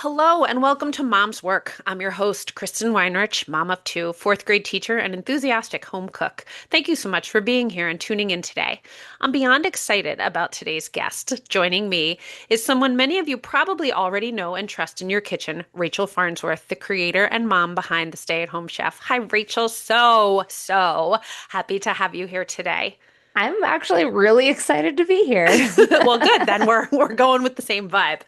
Hello and welcome to Mom's Work. I'm your host, Kristen Weinrich, mom of two, fourth grade teacher, and enthusiastic home cook. Thank you so much for being here and tuning in today. I'm beyond excited about today's guest. Joining me is someone many of you probably already know and trust in your kitchen, Rachel Farnsworth, the creator and mom behind the Stay-at-Home Chef. Hi, Rachel. So happy to have you here today. I'm actually really excited to be here. Well, good. Then we're going with the same vibe.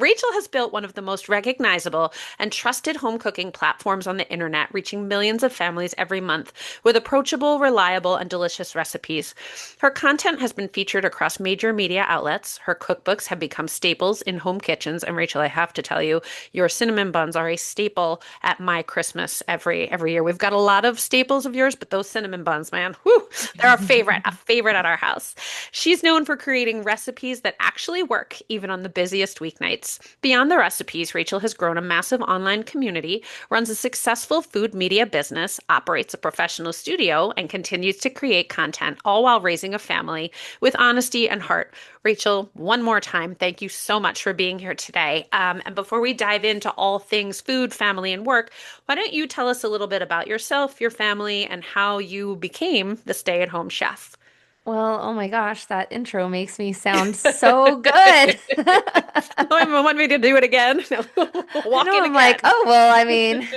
Rachel has built one of the most recognizable and trusted home cooking platforms on the internet, reaching millions of families every month with approachable, reliable, and delicious recipes. Her content has been featured across major media outlets. Her cookbooks have become staples in home kitchens. And Rachel, I have to tell you, your cinnamon buns are a staple at my Christmas every year. We've got a lot of staples of yours, but those cinnamon buns, man, whew, they're a favorite at our house. She's known for creating recipes that actually work, even on the busiest weeknights. Beyond the recipes, Rachel has grown a massive online community, runs a successful food media business, operates a professional studio, and continues to create content, all while raising a family with honesty and heart. Rachel, one more time, thank you so much for being here today. And before we dive into all things food, family, and work, why don't you tell us a little bit about yourself, your family, and how you became the stay-at-home chef? Well, oh my gosh, that intro makes me sound so good. Oh, you want me to do it again? No. I Walk know in I'm like, again. oh, well, I mean,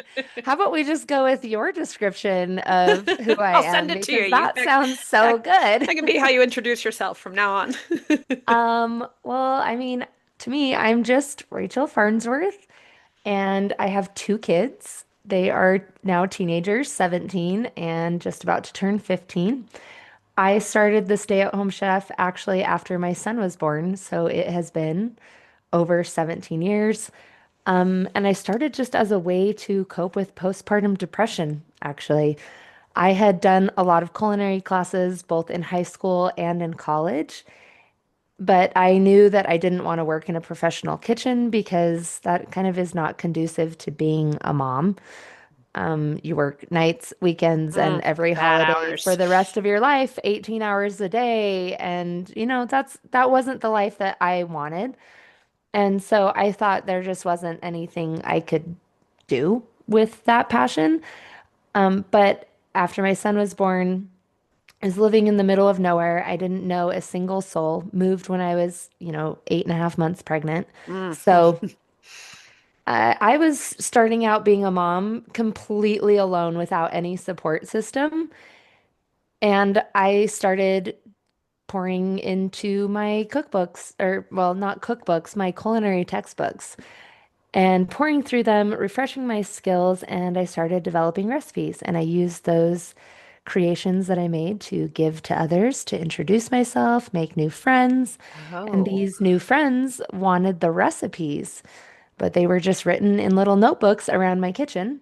how about we just go with your description of who I I'll send am it to you. because that sounds so That, good. that can be how you introduce yourself from now on. Well, I mean, to me, I'm just Rachel Farnsworth, and I have two kids. They are now teenagers, 17 and just about to turn 15. I started the stay-at-home chef actually after my son was born, so it has been over 17 years. And I started just as a way to cope with postpartum depression, actually. I had done a lot of culinary classes both in high school and in college, but I knew that I didn't want to work in a professional kitchen because that kind of is not conducive to being a mom. You work nights, weekends, and every Bad holiday for hours. the rest of your life, 18 hours a day. And that wasn't the life that I wanted. And so I thought there just wasn't anything I could do with that passion. But after my son was born, I was living in the middle of nowhere. I didn't know a single soul. Moved when I was, 8.5 months pregnant. Mm. So I was starting out being a mom completely alone without any support system. And I started pouring into my cookbooks, or, well, not cookbooks, my culinary textbooks, and pouring through them, refreshing my skills. And I started developing recipes. And I used those creations that I made to give to others, to introduce myself, make new friends. And Oh. these new friends wanted the recipes, but they were just written in little notebooks around my kitchen.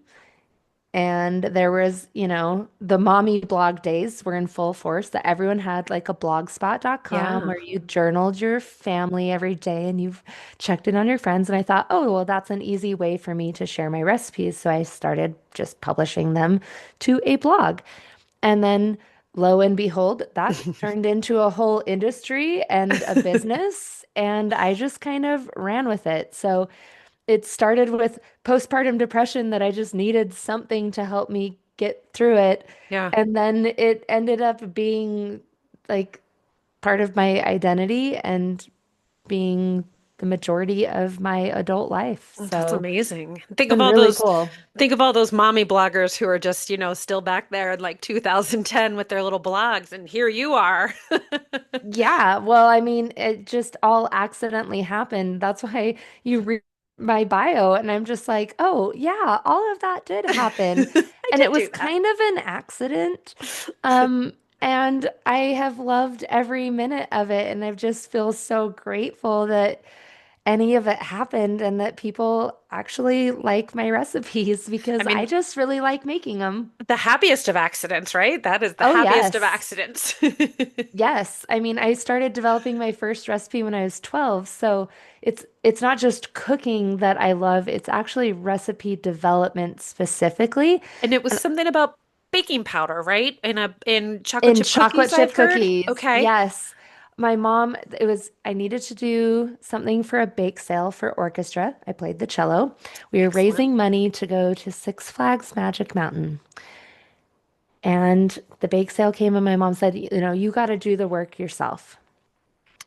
And there was, the mommy blog days were in full force that everyone had like a blogspot.com Yeah. where you journaled your family every day and you've checked in on your friends. And I thought, oh, well, that's an easy way for me to share my recipes. So I started just publishing them to a blog. And then lo and behold, that turned into a whole industry and a business. And I just kind of ran with it. So it started with postpartum depression that I just needed something to help me get through it. Yeah. And then it ended up being like part of my identity and being the majority of my adult life. That's So amazing. it's been really cool. Think of all those mommy bloggers who are just, still back there in like 2010 with their little blogs, and here you are. Yeah, well, I mean, it just all accidentally happened. That's why you read my bio, and I'm just like, oh, yeah, all of that did happen. I And did it was do that. kind of an accident. Um, and I have loved every minute of it, and I just feel so grateful that any of it happened and that people actually like my recipes I because I mean, just really like making them. the happiest of accidents, right? That is the Oh, happiest of yes. accidents. Yes, I mean, I started developing my first recipe when I was 12, so it's not just cooking that I love, it's actually recipe development specifically. And it was And something about baking powder, right? In chocolate in chip chocolate cookies, I've chip heard. cookies, Okay. yes. my mom, I needed to do something for a bake sale for orchestra. I played the cello. We were Excellent. raising money to go to Six Flags Magic Mountain. And the bake sale came, and my mom said, you got to do the work yourself.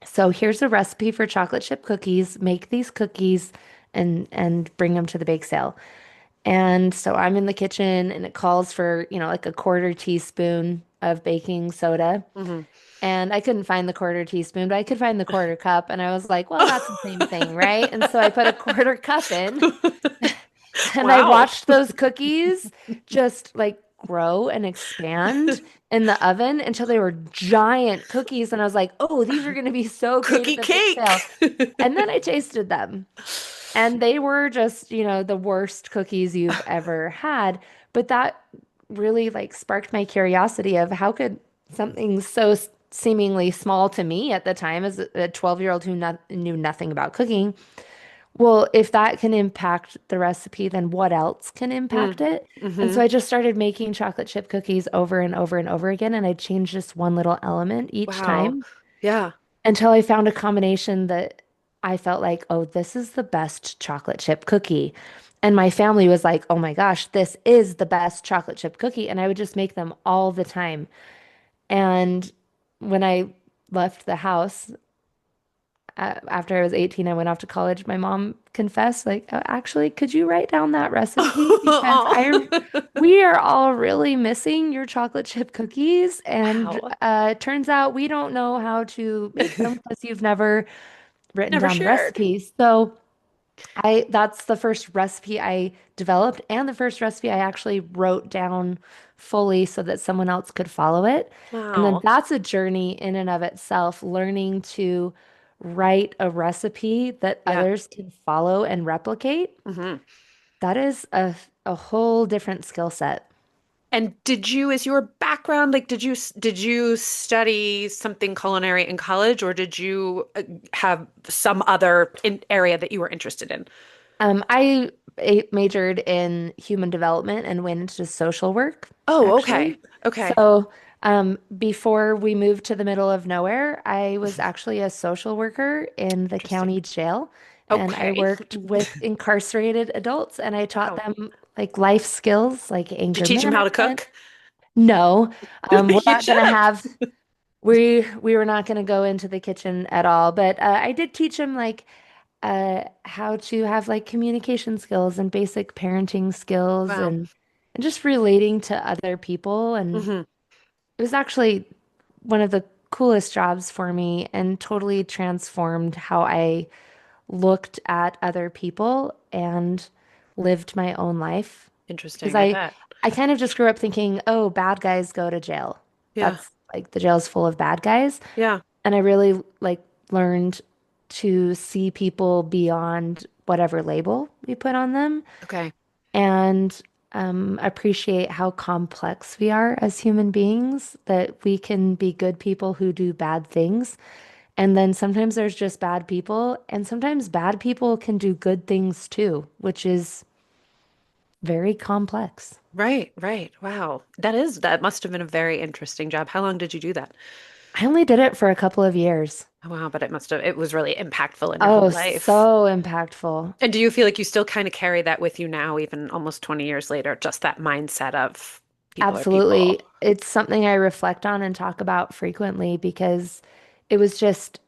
So here's a recipe for chocolate chip cookies. Make these cookies and bring them to the bake sale. And so I'm in the kitchen and it calls for, like a quarter teaspoon of baking soda. Hmm. And I couldn't find the quarter teaspoon, but I could find the quarter cup. And I was like, well, that's the same thing, right? And so I put a quarter cup in and I Wow. watched those cookies just like grow and expand in the oven until they were giant cookies. And I was like, oh, these are going to be so great at Cookie the bake sale. cake. And then I tasted them. And they were just, the worst cookies you've ever had. But that really like sparked my curiosity of how could something so seemingly small to me at the time as a 12-year-old who knew nothing about cooking. Well, if that can impact the recipe, then what else can impact it? And so Mm-hmm. I just started making chocolate chip cookies over and over and over again, and I changed just one little element each Wow. time Yeah. until I found a combination that I felt like, oh, this is the best chocolate chip cookie. And my family was like, oh my gosh, this is the best chocolate chip cookie. And I would just make them all the time. And when I left the house, after I was 18, I went off to college. My mom confessed, like, actually, could you write down that recipe? Because Oh. we are all really missing your chocolate chip cookies. And Wow. it turns out we don't know how to make them because you've never written Never down the shared. recipes. So that's the first recipe I developed and the first recipe I actually wrote down fully so that someone else could follow it. And then Wow. that's a journey in and of itself, learning to write a recipe that Yeah. others can follow and replicate. Hmm. That is a whole different skill set. And is your background like did you study something culinary in college or did you have some other area that you were interested in? I majored in human development and went into social work, Oh, okay. actually. Okay. So, before we moved to the middle of nowhere, I was actually a social worker in the Interesting. county jail, and I Okay. worked with incarcerated adults, and I taught Wow. them like life skills, like Did you anger teach them how to management. cook? No, we're You not should gonna have. have we were not gonna go into the kitchen at all, but I did teach them like how to have like communication skills and basic parenting skills Wow. and just relating to other people. And Hmm. it was actually one of the coolest jobs for me and totally transformed how I looked at other people and lived my own life. Because Interesting, I bet. I kind of just grew up thinking, oh, bad guys go to jail. Yeah. That's like the jail's full of bad guys. Yeah. And I really like learned to see people beyond whatever label we put on them Okay. and appreciate how complex we are as human beings, that we can be good people who do bad things. And then sometimes there's just bad people, and sometimes bad people can do good things too, which is very complex. Right, right. Wow. That must have been a very interesting job. How long did you do that? I only did it for a couple of years. Oh, wow, but it was really impactful in your whole Oh, life. so impactful. And do you feel like you still kind of carry that with you now, even almost 20 years later, just that mindset of people are Absolutely. people? It's something I reflect on and talk about frequently because it was just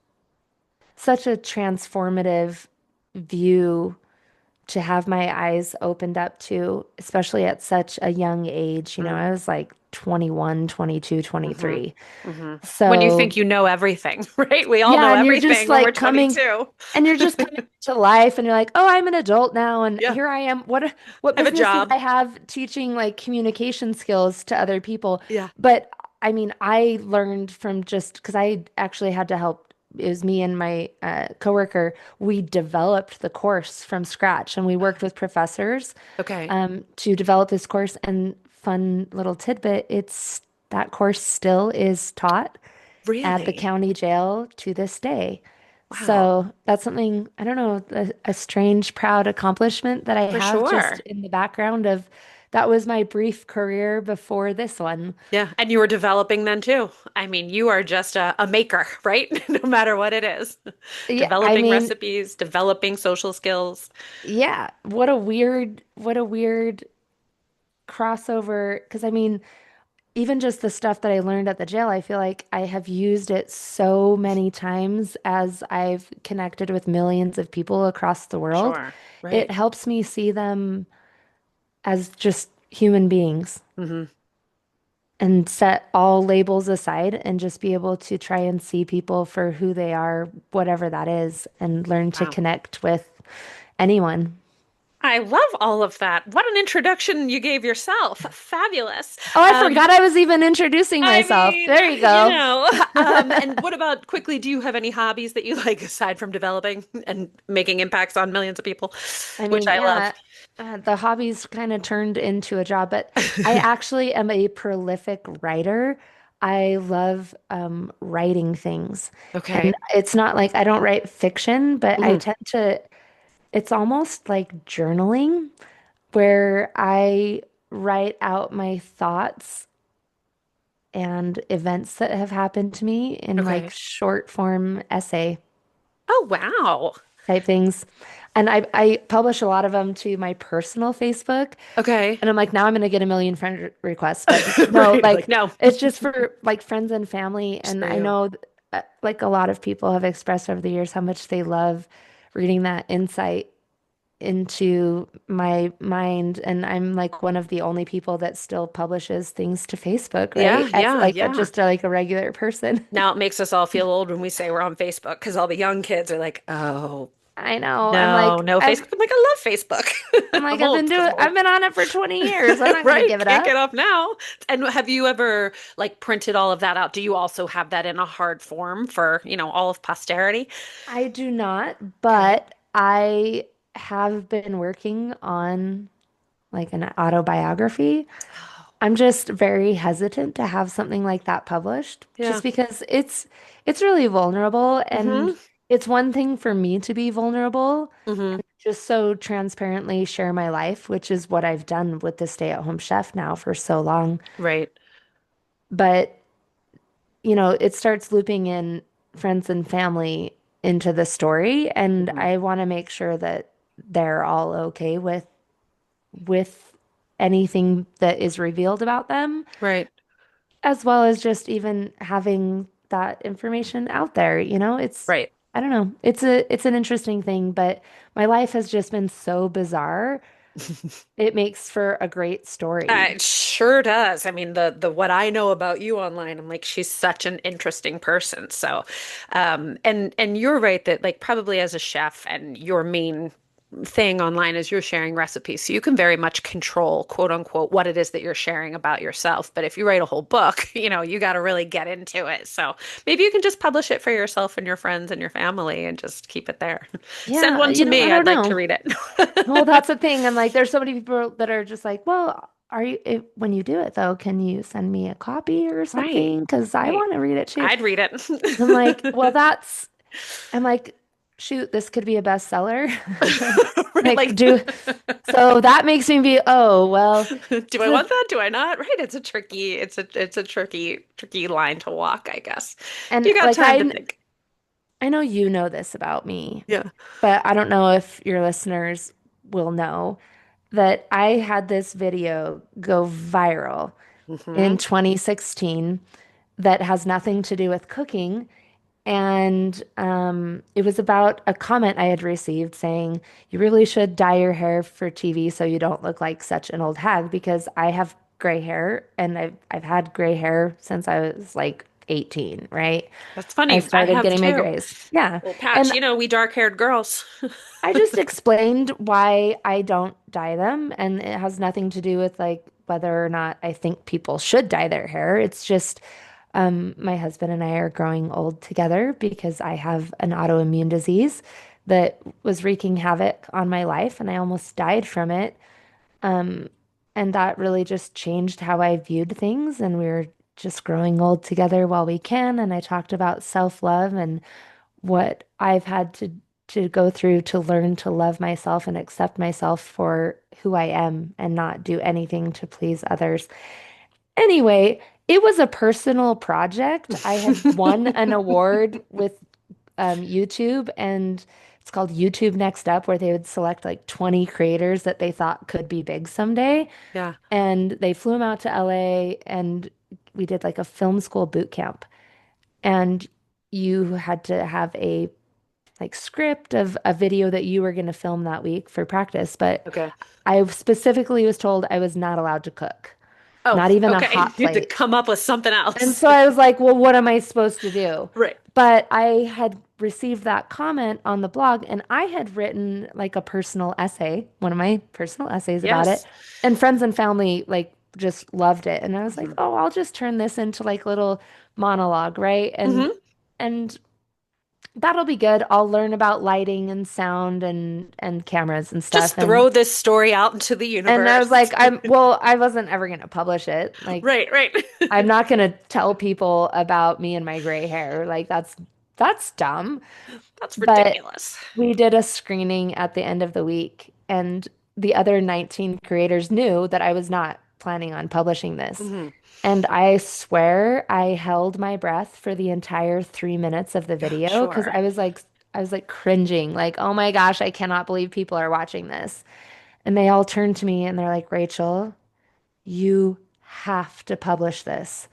such a transformative view to have my eyes opened up to, especially at such a young age. Mm. I was like 21, 22, Hmm. 23. Hmm. When you So, think you know everything, right? We all know yeah, and you're just everything when we're like coming 22. and you're just coming to life and you're like, "Oh, I'm an adult now and Yeah, here I am. What I have a business did job. I have teaching like communication skills to other people?" Yeah. But I mean, I learned from just because I actually had to help. It was me and my coworker. We developed the course from scratch and we worked with professors Okay. to develop this course. And fun little tidbit, it's that course still is taught at the Really? county jail to this day. Wow. So that's something, I don't know, a strange, proud accomplishment that I For have just sure. in the background of that was my brief career before this one. Yeah. And you were developing then too. I mean, you are just a maker, right? No matter what it is. Yeah, I Developing mean, recipes, developing social skills. yeah, what a weird crossover. Because I mean, even just the stuff that I learned at the jail, I feel like I have used it so many times as I've connected with millions of people across the world. Sure. It Right. helps me see them as just human beings Hmm. and set all labels aside and just be able to try and see people for who they are, whatever that is, and learn to Wow. connect with anyone. I love all of that. What an introduction you gave yourself. Fabulous. Oh, I Um, forgot I was even introducing I myself. mean, There you go. and what about quickly, do you have any hobbies that you like aside from developing and making impacts on millions of people, I which mean, I love? yeah, the hobbies kind of turned into a job, but I actually am a prolific writer. I love writing things. And Okay. it's not like I don't write fiction, but I Mhm. tend to, it's almost like journaling where I write out my thoughts and events that have happened to me in like Okay. short form essay Oh, wow. type things. And I publish a lot of them to my personal Facebook. Okay. And I'm like, now I'm gonna get a million requests, but no, Right. Like, like no, it's just for like friends and family. just And for I you. know like a lot of people have expressed over the years how much they love reading that insight into my mind. And I'm like one of the only people that still publishes things to Facebook, Yeah, right? As yeah, like yeah. like a regular person. Now it makes us all feel old when we say we're on Facebook because all the young kids are like, oh, I know. no, no Facebook. I'm like, I love Facebook. I'm old because I'm I've old. been on it for 20 years. I'm not gonna Right? give it Can't get up. off now. And have you ever like printed all of that out? Do you also have that in a hard form for, all of posterity? I do not, Okay. but I have been working on like an autobiography. I'm just very hesitant to have something like that published Yeah. just because it's really vulnerable Hmm. and it's one thing for me to be vulnerable Hmm. and just so transparently share my life, which is what I've done with the stay-at-home chef now for so long. Right. But it starts looping in friends and family into the story, and Hmm. I want to make sure that they're all okay with anything that is revealed about them, Right. as well as just even having that information out there. Right. I don't know. It's an interesting thing, but my life has just been so bizarre. It makes for a great story. It sure does. I mean, the what I know about you online, I'm like, she's such an interesting person. So, and you're right that like probably as a chef and your main thing online is you're sharing recipes. So you can very much control, quote unquote, what it is that you're sharing about yourself. But if you write a whole book, you got to really get into it. So maybe you can just publish it for yourself and your friends and your family and just keep it there. Send Yeah, one to I me. don't I'd like to know. read it. Well, that's the thing. I'm like, there's so many people that are just like, well, when you do it though, can you send me a copy or Right. something? Because I Right. want to read it too. I'd read it. I'm like, I'm like, shoot, this could be a bestseller. Right, Like, like, so that makes me be, oh, well, do I want that? Do I not? Right. It's a tricky line to walk, I guess. and You got like, time to think. I know you know this about me, Yeah. but I don't know if your listeners will know that I had this video go viral in Hmm. 2016 that has nothing to do with cooking. And it was about a comment I had received saying, you really should dye your hair for TV so you don't look like such an old hag because I have gray hair and I've had gray hair since I was like 18, right? That's I funny. I started have getting my too. grays. Yeah. Well, Patch, And we dark-haired girls. I just explained why I don't dye them, and it has nothing to do with like whether or not I think people should dye their hair. It's just my husband and I are growing old together because I have an autoimmune disease that was wreaking havoc on my life, and I almost died from it. And that really just changed how I viewed things, and we were just growing old together while we can. And I talked about self-love and what I've had to go through to learn to love myself and accept myself for who I am and not do anything to please others. Anyway, it was a personal project. I had won an award with YouTube, and it's called YouTube Next Up, where they would select like 20 creators that they thought could be big someday. Yeah. And they flew them out to LA, and we did like a film school boot camp. And you had to have a like script of a video that you were going to film that week for practice. But Okay. I specifically was told I was not allowed to cook, Oh, not even a okay. hot You had to plate. come up with something And else. so I was like, well, what am I supposed to do? Right. But I had received that comment on the blog, and I had written like a personal essay, one of my personal essays about it. Yes. And friends and family like just loved it. And I was like, Hmm. oh, I'll just turn this into like little monologue, right? Hmm. And that'll be good. I'll learn about lighting and sound and cameras and stuff. Just throw this story out into the And I was universe. like, well, I wasn't ever gonna publish it. Like Right, right. I'm not gonna tell people about me and my gray hair. Like that's dumb. That's But ridiculous. we did a screening at the end of the week, and the other 19 creators knew that I was not planning on publishing this. Hmm. And I swear I held my breath for the entire 3 minutes of the I'm video because sure. I was like cringing, like, oh my gosh, I cannot believe people are watching this. And they all turned to me and they're like, Rachel, you have to publish this.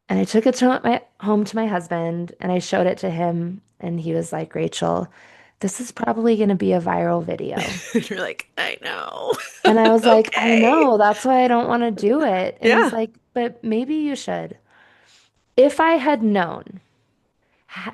And I took it to my home to my husband and I showed it to him and he was like, Rachel, this is probably going to be a viral video. You're like, I know. And I was like, I Okay. know, that's why I don't want to do it. And he's Yeah. like, but maybe you should. If I had known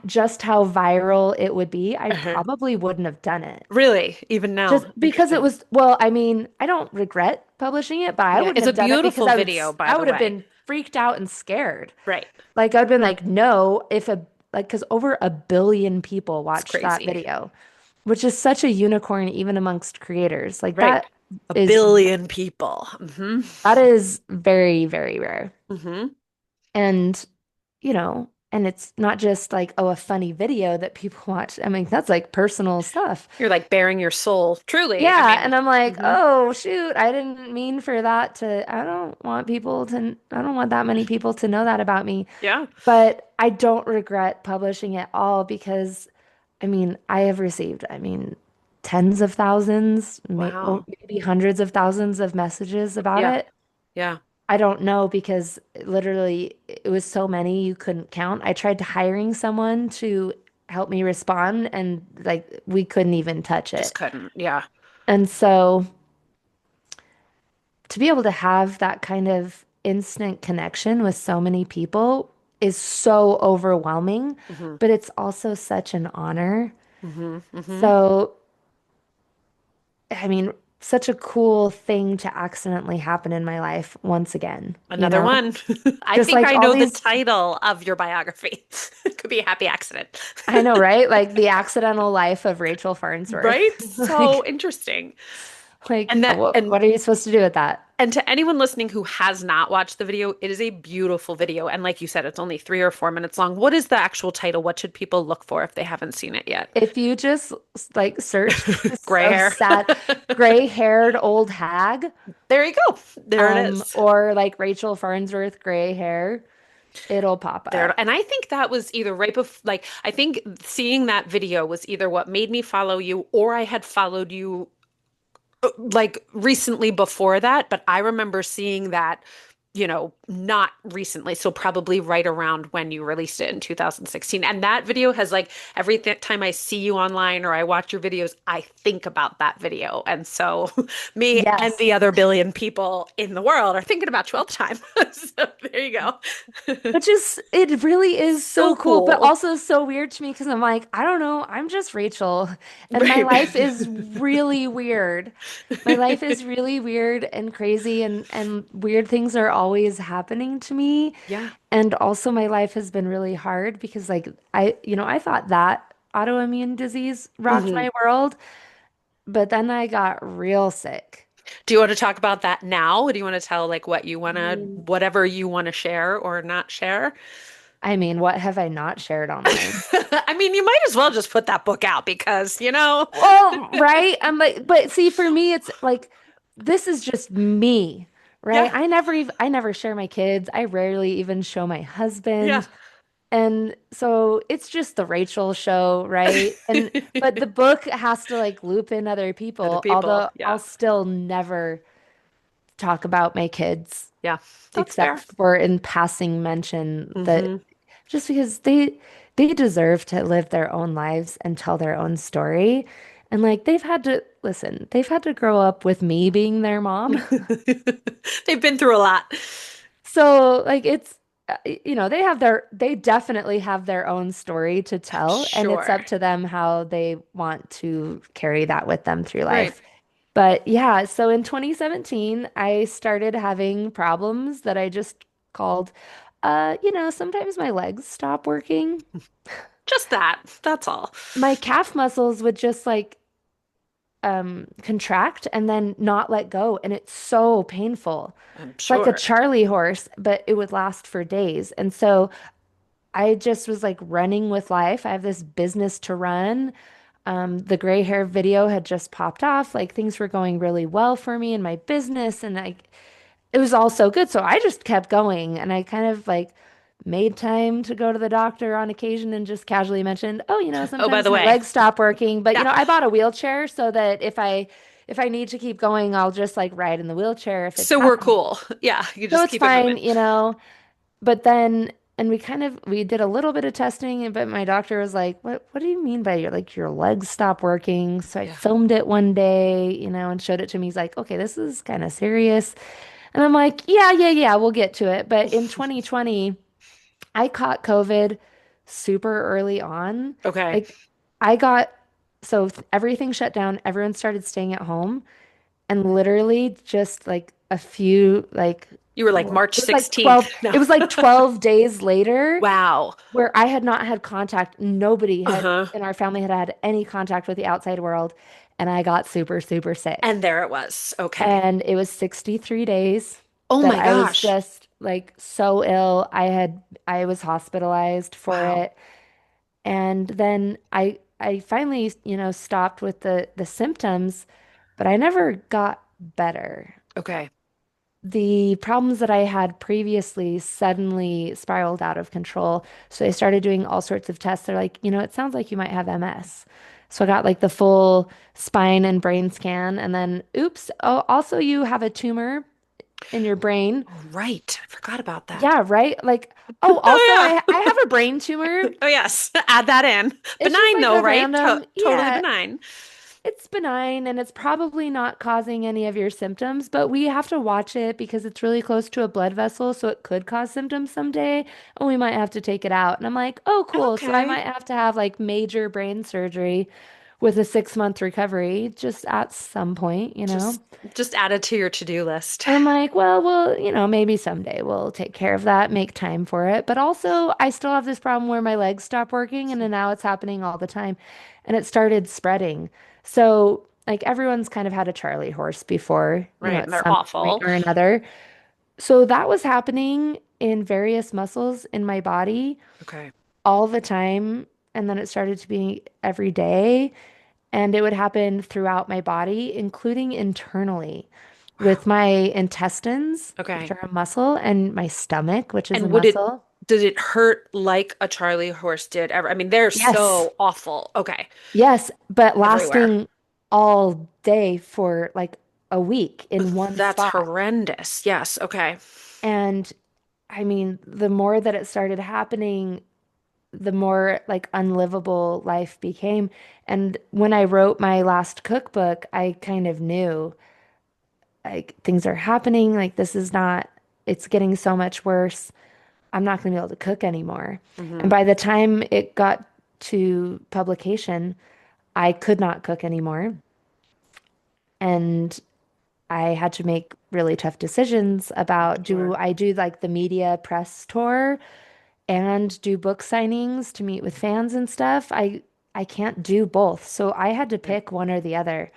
just how viral it would be, I Uh-huh. probably wouldn't have done it. Really, even now. Just because it Interesting. was, well, I mean, I don't regret publishing it, but I Yeah, wouldn't it's a have done it because beautiful video, by I the would have way. been freaked out and scared. Right. Like I'd been like, no, if a like because over 1 billion people It's watched that crazy. video, which is such a unicorn even amongst creators. Like Right. A is billion people. Hmm. that is very, very rare. Hmm. And and it's not just like, oh, a funny video that people watch. I mean, that's like personal stuff. You're like bearing your soul. Truly. I Yeah, mean, and I'm like, hmm. oh shoot, I didn't mean for that to, I don't want that many people to know that about me. Yeah. But I don't regret publishing it all because I mean, I have received, I mean, tens of thousands, Wow. maybe hundreds of thousands of messages about Yeah. it. Yeah. I don't know because literally it was so many you couldn't count. I tried to hiring someone to help me respond and like we couldn't even touch Just it. couldn't. Yeah. And so to be able to have that kind of instant connection with so many people is so overwhelming, Hmm. but it's also such an honor. Hmm. Hmm. So, I mean, such a cool thing to accidentally happen in my life once again, Another one. I Just think like I all know the these, title of your biography. It could be a happy accident. I know, right? Like the accidental life of Rachel Farnsworth. Right? So Like, interesting. like And that and what are you supposed to do with that? and to anyone listening who has not watched the video, it is a beautiful video. And like you said, it's only 3 or 4 minutes long. What is the actual title? What should people look for if they haven't seen it yet? If you just like search Gray so hair. sad, gray-haired old hag, There you go. There it is. or like Rachel Farnsworth gray hair, it'll pop There, up. and I think that was either right before, like, I think seeing that video was either what made me follow you or I had followed you like recently before that, but I remember seeing that, not recently, so probably right around when you released it in 2016. And that video has like time I see you online or I watch your videos, I think about that video. And so me and Yes. the other billion people in the world are thinking about you all the time. So there you go. Which is, it really is So so cool, but cool. also so weird to me because I'm like, I don't know, I'm just Rachel, and my Right. life is really weird. My life is really weird and crazy, and weird things are always happening to me. Yeah. And also, my life has been really hard because, like, I thought that autoimmune disease rocked Hmm. my world, but then I got real sick. Do you want to talk about that now? Do you want to tell like I mean, whatever you want to share or not share? what have I not shared online? I mean, you might as well just put that book out because, Well, right? I'm like, but see, for me, it's like this is just me, right? yeah, I never share my kids. I rarely even show my yeah. husband. And so it's just the Rachel show, right? And but the book has to like loop in other Other people, people. although I'll Yeah. still never talk about my kids Yeah. That's except fair. for in passing mention that Hmm. just because they deserve to live their own lives and tell their own story. And like they've had to listen, they've had to grow up with me being their mom. They've been through a lot. So like it's they definitely have their own story to I'm tell, and it's sure. up to them how they want to carry that with them through Right. life. But yeah, so in 2017, I started having problems that I just called, sometimes my legs stop working. Just that. That's all. My calf muscles would just like contract and then not let go, and it's so painful. I'm It's like a sure. Charlie horse, but it would last for days. And so I just was like running with life. I have this business to run. The gray hair video had just popped off. Like things were going really well for me in my business, and it was all so good. So I just kept going, and I kind of like made time to go to the doctor on occasion and just casually mentioned, "Oh, Oh, by sometimes the my way. legs stop working, but Yeah. I bought a wheelchair so that if I need to keep going, I'll just like ride in the wheelchair if it's So we're happening." cool. Yeah. You So just it's keep it moving. fine. But then, and we did a little bit of testing, but my doctor was like, what do you mean by your legs stop working? So I Yeah. filmed it one day, and showed it to me. He's like, okay, this is kind of serious. And I'm like, yeah, yeah, yeah, we'll get to it. But in 2020, I caught COVID super early on. Okay. Like I got, so everything shut down, everyone started staying at home. And literally just like a few, like, You were like well, March 16th. No. it was like 12 days later Wow. where I had not had contact. Nobody had Uh-huh. in our family had any contact with the outside world. And I got super, super And sick. there it was. Okay. And it was 63 days Oh that my I was gosh. just like so ill. I was hospitalized for Wow. it. And then I finally, stopped with the symptoms, but I never got better. Okay. The problems that I had previously suddenly spiraled out of control. So they started doing all sorts of tests. They're like, it sounds like you might have MS. So I got like the full spine and brain scan, and then, oops, oh, also you have a tumor in your brain. Oh, right. I forgot about that. Yeah, right. Like, oh, also Oh, I yeah. have a brain tumor. Oh, yes. Add that in. It's just Benign like though, a right? random, Totally yeah. benign. It's benign and it's probably not causing any of your symptoms, but we have to watch it because it's really close to a blood vessel, so it could cause symptoms someday, and we might have to take it out. And I'm like, oh, cool. So I Okay. might have to have like major brain surgery with a 6-month recovery just at some point. Just add it to your to-do list. And I'm like, well, maybe someday we'll take care of that, make time for it. But also, I still have this problem where my legs stop working, and then now it's happening all the time. And it started spreading. So, like, everyone's kind of had a Charlie horse before, Right. at And they're some point awful. or another. So that was happening in various muscles in my body Okay. all the time. And then it started to be every day. And it would happen throughout my body, including internally Wow. with my intestines, which Okay. are a muscle, and my stomach, which is a And would it muscle. did it hurt like a Charlie horse did ever? I mean, they're Yes, so awful. Okay. yes, but Everywhere. lasting all day for like a week in one That's spot. horrendous. Yes. Okay. And I mean, the more that it started happening, the more like unlivable life became. And when I wrote my last cookbook, I kind of knew like things are happening, like this is not, it's getting so much worse. I'm not going to be able to cook anymore. And Hmm. by the time it got to publication, I could not cook anymore. And I had to make really tough decisions about do Sure. I do like the media press tour and do book signings to meet with fans and stuff. I can't do both. So I had to Right. pick one or the other.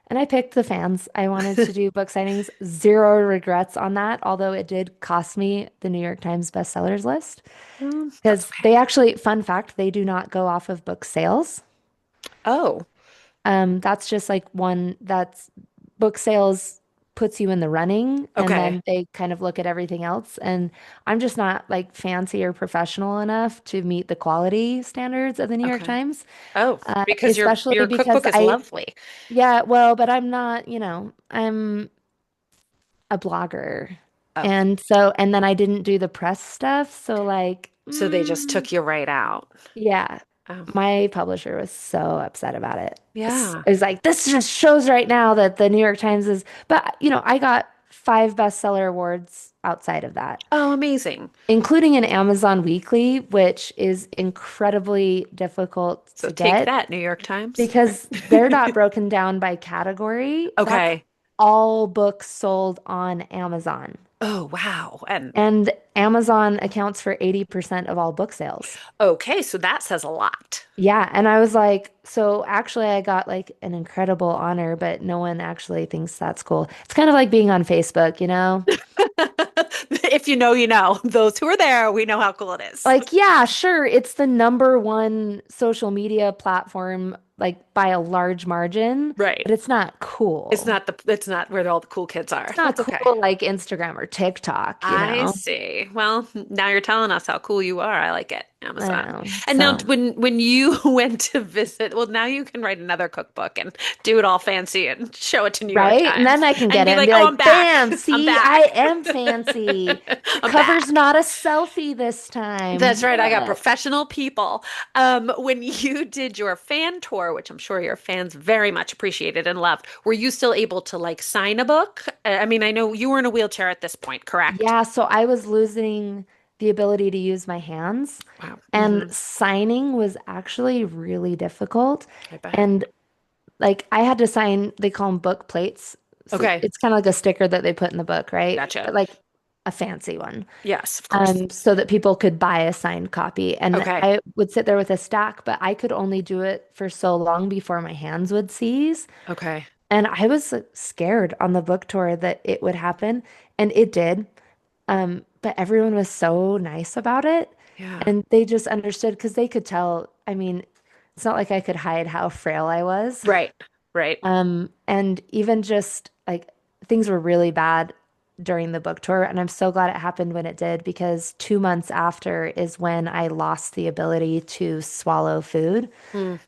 And I picked the fans. I wanted to do book signings. Zero regrets on that, although it did cost me the New York Times bestsellers list. That's Because okay. they actually, fun fact, they do not go off of book sales. Oh, That's just like one that's book sales puts you in the running, and okay. then they kind of look at everything else. And I'm just not like fancy or professional enough to meet the quality standards of the New York Okay. Times, Oh, because especially your because cookbook is lovely. yeah, well, but I'm not, I'm a blogger. Oh, And then I didn't do the press stuff. So, like, so they just took you right out. yeah, Oh, my publisher was so upset about it. yeah. It was like, this just shows right now that the New York Times is, but I got 5 bestseller awards outside of that, Oh, amazing. including an Amazon Weekly, which is incredibly difficult So to take get that, New York Times. because they're not broken down by category. That's Okay. all books sold on Amazon. Oh, wow. And And Amazon accounts for 80% of all book sales. okay, so that says a lot. Yeah, and I was like, so actually I got like an incredible honor, but no one actually thinks that's cool. It's kind of like being on Facebook, you know? If you know, you know. Those who are there, we know how cool it is. Like, yeah, sure, it's the number one social media platform like by a large margin, Right. but it's not cool. It's not where all the cool kids are. It's not That's okay. cool like Instagram or TikTok, you I know? see. Well, now you're telling us how cool you are. I like it, I Amazon. know. And now So, when you went to visit, well, now you can write another cookbook and do it all fancy and show it to New York right? And Times then I can and get it be and like, be "Oh, I'm like, back. bam, I'm see, I back. am fancy. The I'm cover's back." not a selfie this time. That's right. I got What? professional people. When you did your fan tour, which I'm sure your fans very much appreciated and loved, were you still able to like sign a book? I mean, I know you were in a wheelchair at this point, correct? Yeah, so I was losing the ability to use my hands, Wow. and signing was actually really difficult. I bet. And like I had to sign, they call them book plates. So Okay. it's kind of like a sticker that they put in the book, right? Gotcha. But like a fancy one. Yes, of course. So that people could buy a signed copy. And Okay. I would sit there with a stack, but I could only do it for so long before my hands would seize. Okay. And I was like, scared on the book tour that it would happen. And it did. But everyone was so nice about it. Yeah. And they just understood because they could tell. I mean, it's not like I could hide how frail I was. Right. Right. And even just like things were really bad during the book tour. And I'm so glad it happened when it did because 2 months after is when I lost the ability to swallow food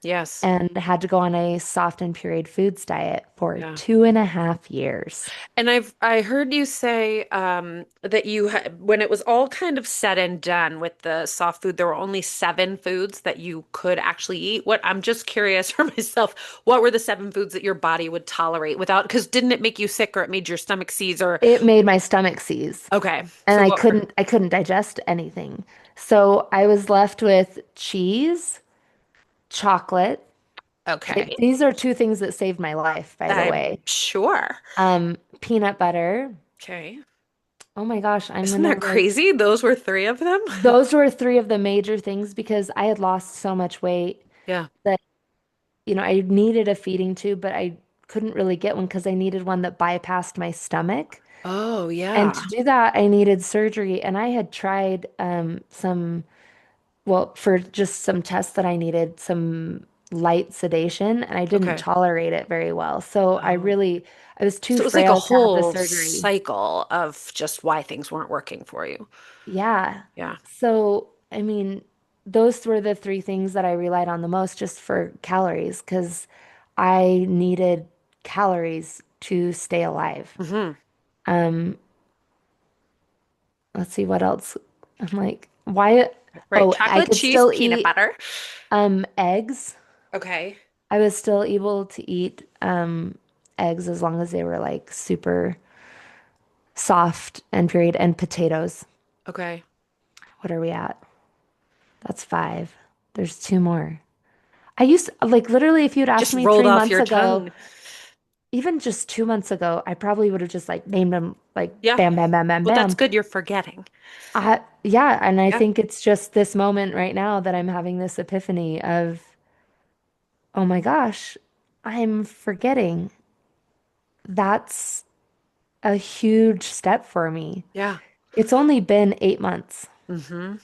Yes. and had to go on a soft and pureed foods diet for Yeah. 2.5 years. And I heard you say that when it was all kind of said and done with the soft food, there were only 7 foods that you could actually eat. What I'm just curious for myself, what were the 7 foods that your body would tolerate without? Because didn't it make you sick or it made your stomach seize or It made my stomach seize. okay? And So I what were couldn't digest anything. So I was left with cheese, chocolate. okay? These are two things that saved my life, by the I'm way. sure. Peanut butter. Okay. Oh my gosh, I'm Isn't gonna that like crazy? Those were 3 of them. those were three of the major things because I had lost so much weight Yeah. that, I needed a feeding tube, but I couldn't really get one because I needed one that bypassed my stomach. Oh, And yeah. to do that, I needed surgery. And I had tried well, for just some tests that I needed, some light sedation, and I didn't Okay. tolerate it very well. So Oh. I was too So it was like a frail to have the whole surgery. cycle of just why things weren't working for you. Yeah. Yeah. So, I mean, those were the three things that I relied on the most just for calories because I needed calories to stay alive. Hmm. Um, let's see what else. I'm like, why? Right. Oh, I Chocolate, could cheese, still peanut eat butter. eggs. Okay. I was still able to eat eggs as long as they were like super soft and pureed and potatoes. Okay. What are we at? That's 5. There's 2 more. I used like literally if you'd asked Just me rolled three off months your ago, tongue. even just 2 months ago, I probably would have just like named them like Yeah. bam, bam, bam, bam, Well, that's bam. good. You're forgetting. Yeah, and I Yeah. think it's just this moment right now that I'm having this epiphany of, oh my gosh, I'm forgetting. that's a huge step for me. Yeah. It's only been 8 months Mm-hmm.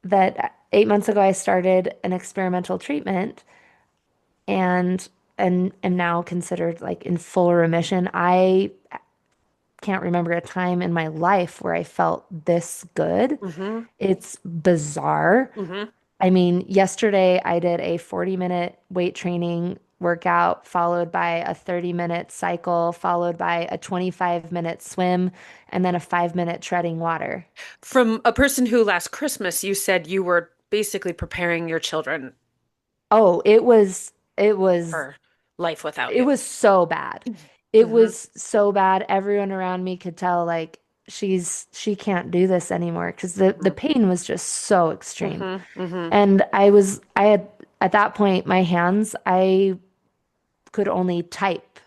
that 8 months ago I started an experimental treatment and and am now considered like in full remission. I can't remember a time in my life where I felt this good. Mm-hmm. It's bizarre. Mm-hmm. I mean, yesterday I did a 40-minute weight training workout, followed by a 30-minute cycle, followed by a 25-minute swim, and then a 5-minute treading water. From a person who last Christmas, you said you were basically preparing your children Oh, it was for life without it you. was so bad. It Mm-hmm. was so bad. Everyone around me could tell like she can't do this anymore because the pain was just so extreme. Mm-hmm. Mm-hmm. And I had at that point my hands I could only type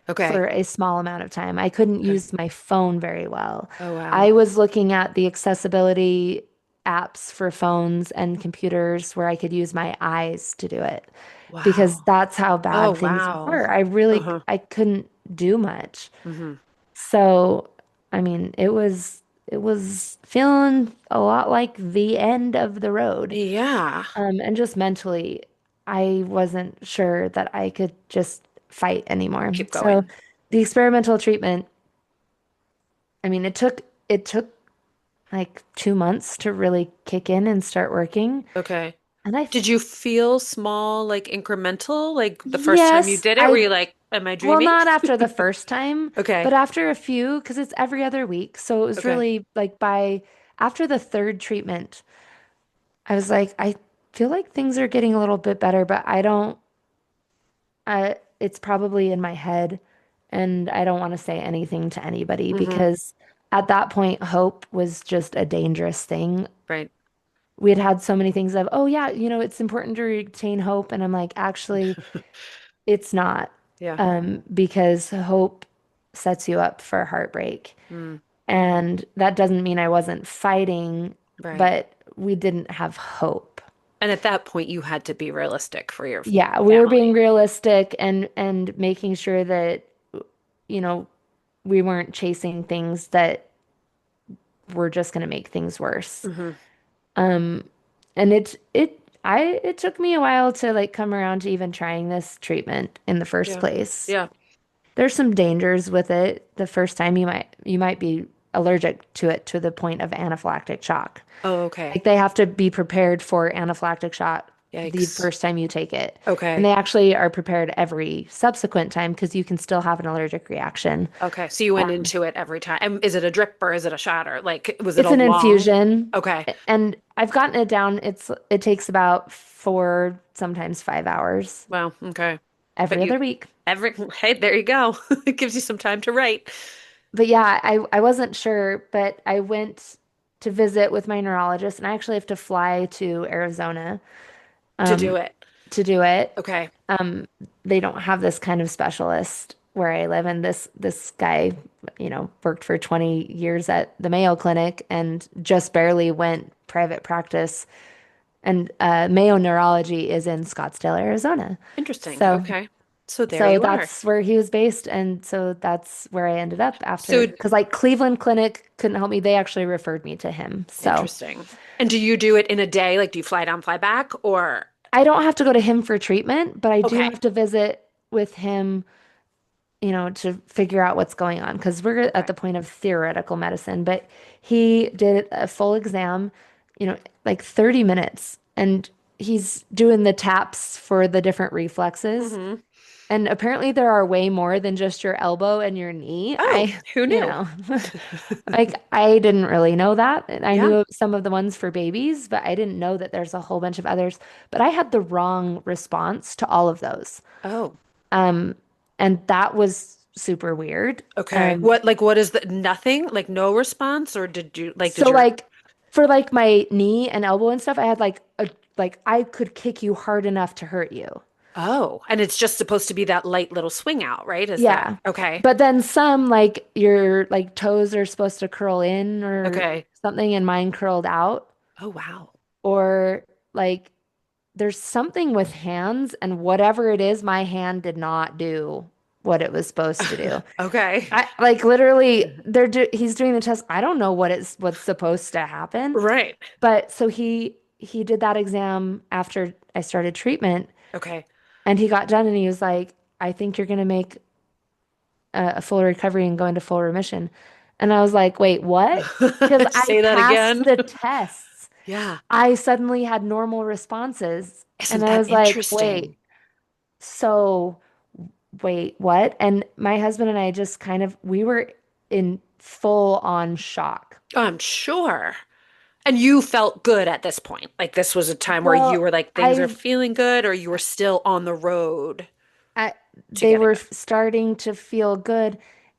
Okay. for a small amount of time. I couldn't Okay. use my phone very well. Oh, wow. I was looking at the accessibility apps for phones and computers where I could use my eyes to do it because Wow. that's how Oh, bad things wow. were. Uh-huh. I couldn't do much. Mm-hmm. So, I mean, it was feeling a lot like the end of the road. Yeah. And just mentally, I wasn't sure that I could just fight anymore. Keep So going. the experimental treatment, I mean, it took like 2 months to really kick in and start working. Okay. And I, Did you feel small, like incremental, like the first time you yes, did it? Were you like, am I well, dreaming? not after the first time, but Okay. after a few, because it's every other week. So it was Okay. really like after the third treatment, I was like, I feel like things are getting a little bit better, but it's probably in my head, and I don't want to say anything to anybody Mm-hmm. because at that point, hope was just a dangerous thing. Right. We had had so many things of, oh yeah, it's important to retain hope, and I'm like, actually, it's not, Yeah. because hope sets you up for heartbreak, Mm. and that doesn't mean I wasn't fighting, Right. but we didn't have hope. And at that point, you had to be realistic for your Yeah, we were being family. realistic and making sure that you know, we weren't chasing things that were just going to make things worse. Mm-hmm. Um, and it took me a while to like come around to even trying this treatment in the first Yeah. place. Yeah. There's some dangers with it. The first time you might be allergic to it to the point of anaphylactic shock. Oh, okay. Like they have to be prepared for anaphylactic shock the Yikes. first time you take it. And Okay. they actually are prepared every subsequent time because you can still have an allergic reaction. Okay. So you went Um, into it every time. And is it a drip or is it a shot or like was it a It's an long? infusion, Okay. and I've gotten it down. It takes about 4, sometimes 5 hours Well, okay. But every you other week. every hey, there you go. It gives you some time to write But yeah, I wasn't sure, but I went to visit with my neurologist, and I actually have to fly to Arizona to do um, it. to do it. Okay. They don't have this kind of specialist where I live, and this guy, worked for 20 years at the Mayo Clinic and just barely went private practice. And Mayo Neurology is in Scottsdale, Arizona. Interesting. So Okay. So there so you are. that's where he was based, and so that's where I ended up after. So Because like Cleveland Clinic couldn't help me, they actually referred me to him. So interesting. And do you do it in a day? Like, do you fly down, fly back, or I don't have to go to him for treatment, but I do okay, have to visit with him, to figure out what's going on because we're at okay, the point of theoretical medicine. But he did a full exam, like 30 minutes, and he's doing the taps for the different reflexes. hmm. And apparently there are way more than just your elbow and your knee. Oh, who You knew? know, like I didn't really know that. And I Yeah. knew some of the ones for babies, but I didn't know that there's a whole bunch of others. But I had the wrong response to all of those. Oh, Um, and that was super weird. okay. What is the nothing? Like no response, or did So your like for like my knee and elbow and stuff, I had like I could kick you hard enough to hurt you. oh, and it's just supposed to be that light little swing out, right? Is that Yeah. okay? But then some like your like toes are supposed to curl in or Okay. something and mine curled out Oh, wow. or like there's something with hands and whatever it is my hand did not do. what it was supposed to do. Okay. I like literally he's doing the test. I don't know what's supposed to happen. Right. But so he did that exam after I started treatment Okay. and he got done and he was like, I think you're gonna make a full recovery and go into full remission. And I was like, wait, what? Because I Say that passed again. the tests. Yeah. I suddenly had normal responses. And Isn't I that was like, interesting? wait, so wait, what? And my husband and I just kind of, we were in full on shock. I'm sure. And you felt good at this point. Like this was a time where you Well, were like, things are I, feeling good, or you were still on the road I, to they getting were better. starting to feel good.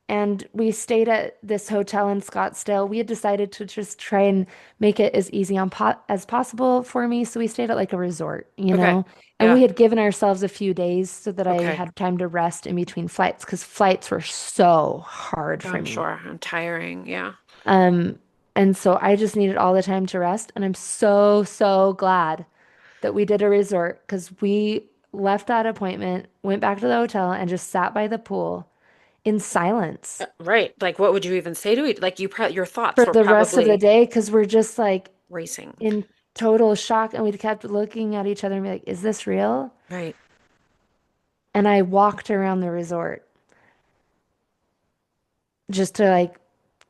And we stayed at this hotel in Scottsdale. We had decided to just try and make it as easy on po as possible for me. So we stayed at like a resort, you Okay. know? And Yeah. we had given ourselves a few days so that I Okay. had time to rest in between flights because flights were so hard for I'm me. sure. I'm tiring. Yeah. Um, and so I just needed all the time to rest. And I'm so, so glad that we did a resort because we left that appointment, went back to the hotel, and just sat by the pool in silence Right. Like, what would you even say to it? Like, your thoughts for were the rest of the probably day because we're just like racing. in total shock. And we kept looking at each other and be like, is this real? Right. And I walked around the resort just to like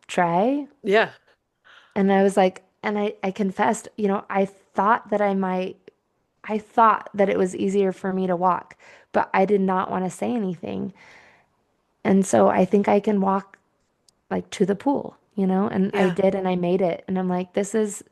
try. Yeah. And I was like, and I confessed, I thought that I thought that it was easier for me to walk, but I did not want to say anything. And so I think I can walk like to the pool, and I Yeah. did and I made it. And I'm like, this is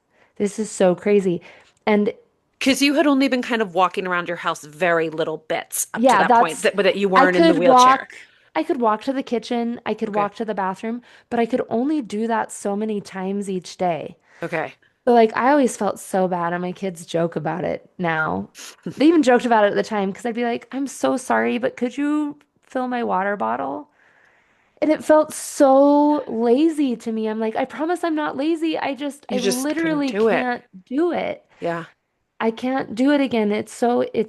so crazy. And Because you had only been kind of walking around your house very little bits up to yeah, that point, that's but that you I weren't in the could wheelchair. walk I could walk to the kitchen, I could Okay. walk to the bathroom, but I could only do that so many times each day. Okay. But like I always felt so bad, and my kids joke about it now. They even joked about it at the time because I'd be like, I'm so sorry, but could you fill my water bottle? And it felt so lazy to me. I'm like, I promise I'm not lazy. I You just couldn't literally do it. can't do it. Yeah. I can't do it again. It's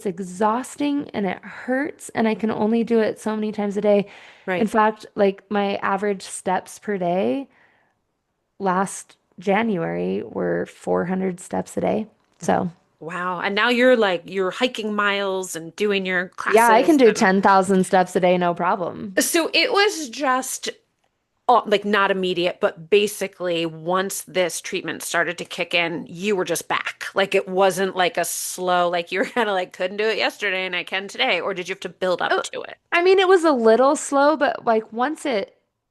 exhausting and it hurts, and I can only do it so many times a day. In Right. fact, like my average steps per day last January were 400 steps a day. So, Wow. And now you're hiking miles and doing your yeah, I can classes do and 10,000 steps a day, no problem. so it was just like not immediate, but basically once this treatment started to kick in, you were just back. Like it wasn't like a slow, like you were kind of like couldn't do it yesterday and I can today, or did you have to build up Uh, to it? I mean, it was a little slow, but like once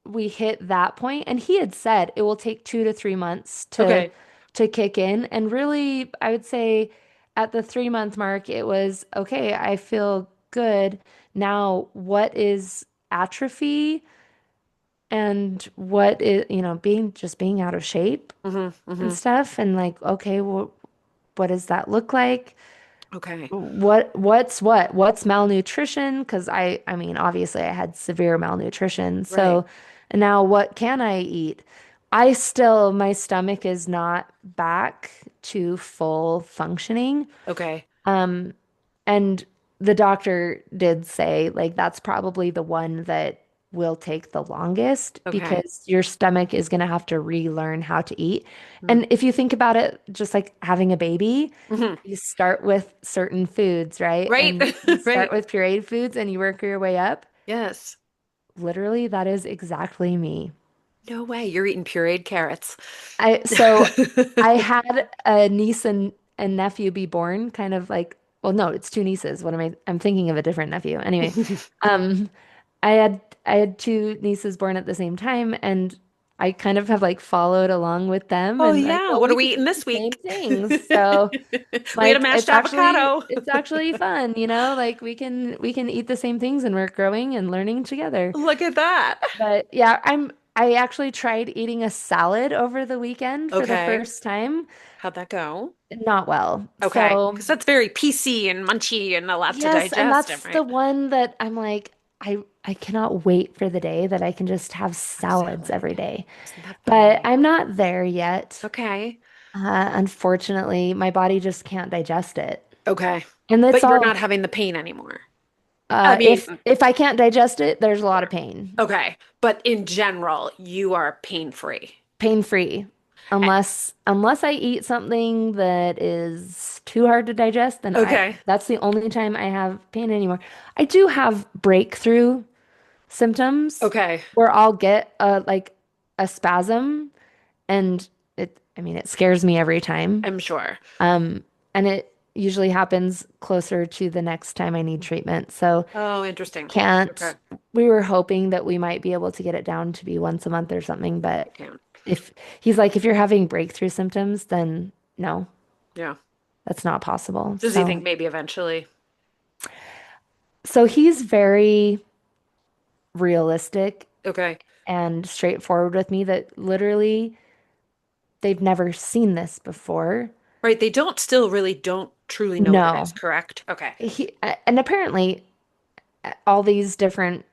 we hit that point, and he had said it will take 2 to 3 months to Okay. kick in. And really, I would say at the 3 month mark, it was okay, I feel good. Now, what is atrophy and what is, being out of shape Hmm. and Hmm. stuff? And like, okay, well, what does that look like? Okay. What's malnutrition? Because I mean, obviously I had severe malnutrition. Right. So now what can I eat? My stomach is not back to full functioning. Okay. And the doctor did say, like, that's probably the one that will take the longest Okay. because your stomach is going to have to relearn how to eat. Mm. And if you think about it, just like having a baby, Hmm. you start with certain foods, right? Right. And you start Right. with pureed foods and you work your way up. Yes. Literally, that is exactly me. No way. You're eating pureed carrots. I had a niece and nephew be born kind of like, well, no, it's two nieces. I'm thinking of a different nephew. Anyway, um, I had two nieces born at the same time, and I kind of have like followed along with them, Oh and I yeah. go, What are we we can eating eat the this same week? things. So We had a like mashed it's actually avocado. it's actually fun, like we can eat the same things and we're growing and learning together. Look at that. But yeah, I actually tried eating a salad over the weekend for the Okay. first time. How'd that go? Not well. Okay. So, Because that's very PC and munchy and a lot to yes, and digest, that's the right? one that I'm like, I cannot wait for the day that I can just have Have salads salad. every day. Isn't that But funny? I'm not there yet. Okay. Unfortunately, my body just can't digest it. Okay. And it's But you're all not having the pain anymore. I If I can't digest it, there's a lot of pain. okay. But in general, you are pain free. Pain free. Unless I eat something that is too hard to digest, then I Okay. that's the only time I have pain anymore. I do have breakthrough symptoms Okay. where I'll get a spasm and I mean it scares me every time. I'm sure. And it usually happens closer to the next time I need treatment. So Oh, interesting. can't Okay. we were hoping that we might be able to get it down to be once a month or something, but Can't. if he's like if you're having breakthrough symptoms, then no, Yeah. that's not possible. Does he think maybe eventually? So he's very realistic Okay. and straightforward with me that literally they've never seen this before. Right. They don't truly know what it is, No. correct? Okay. And apparently all these different,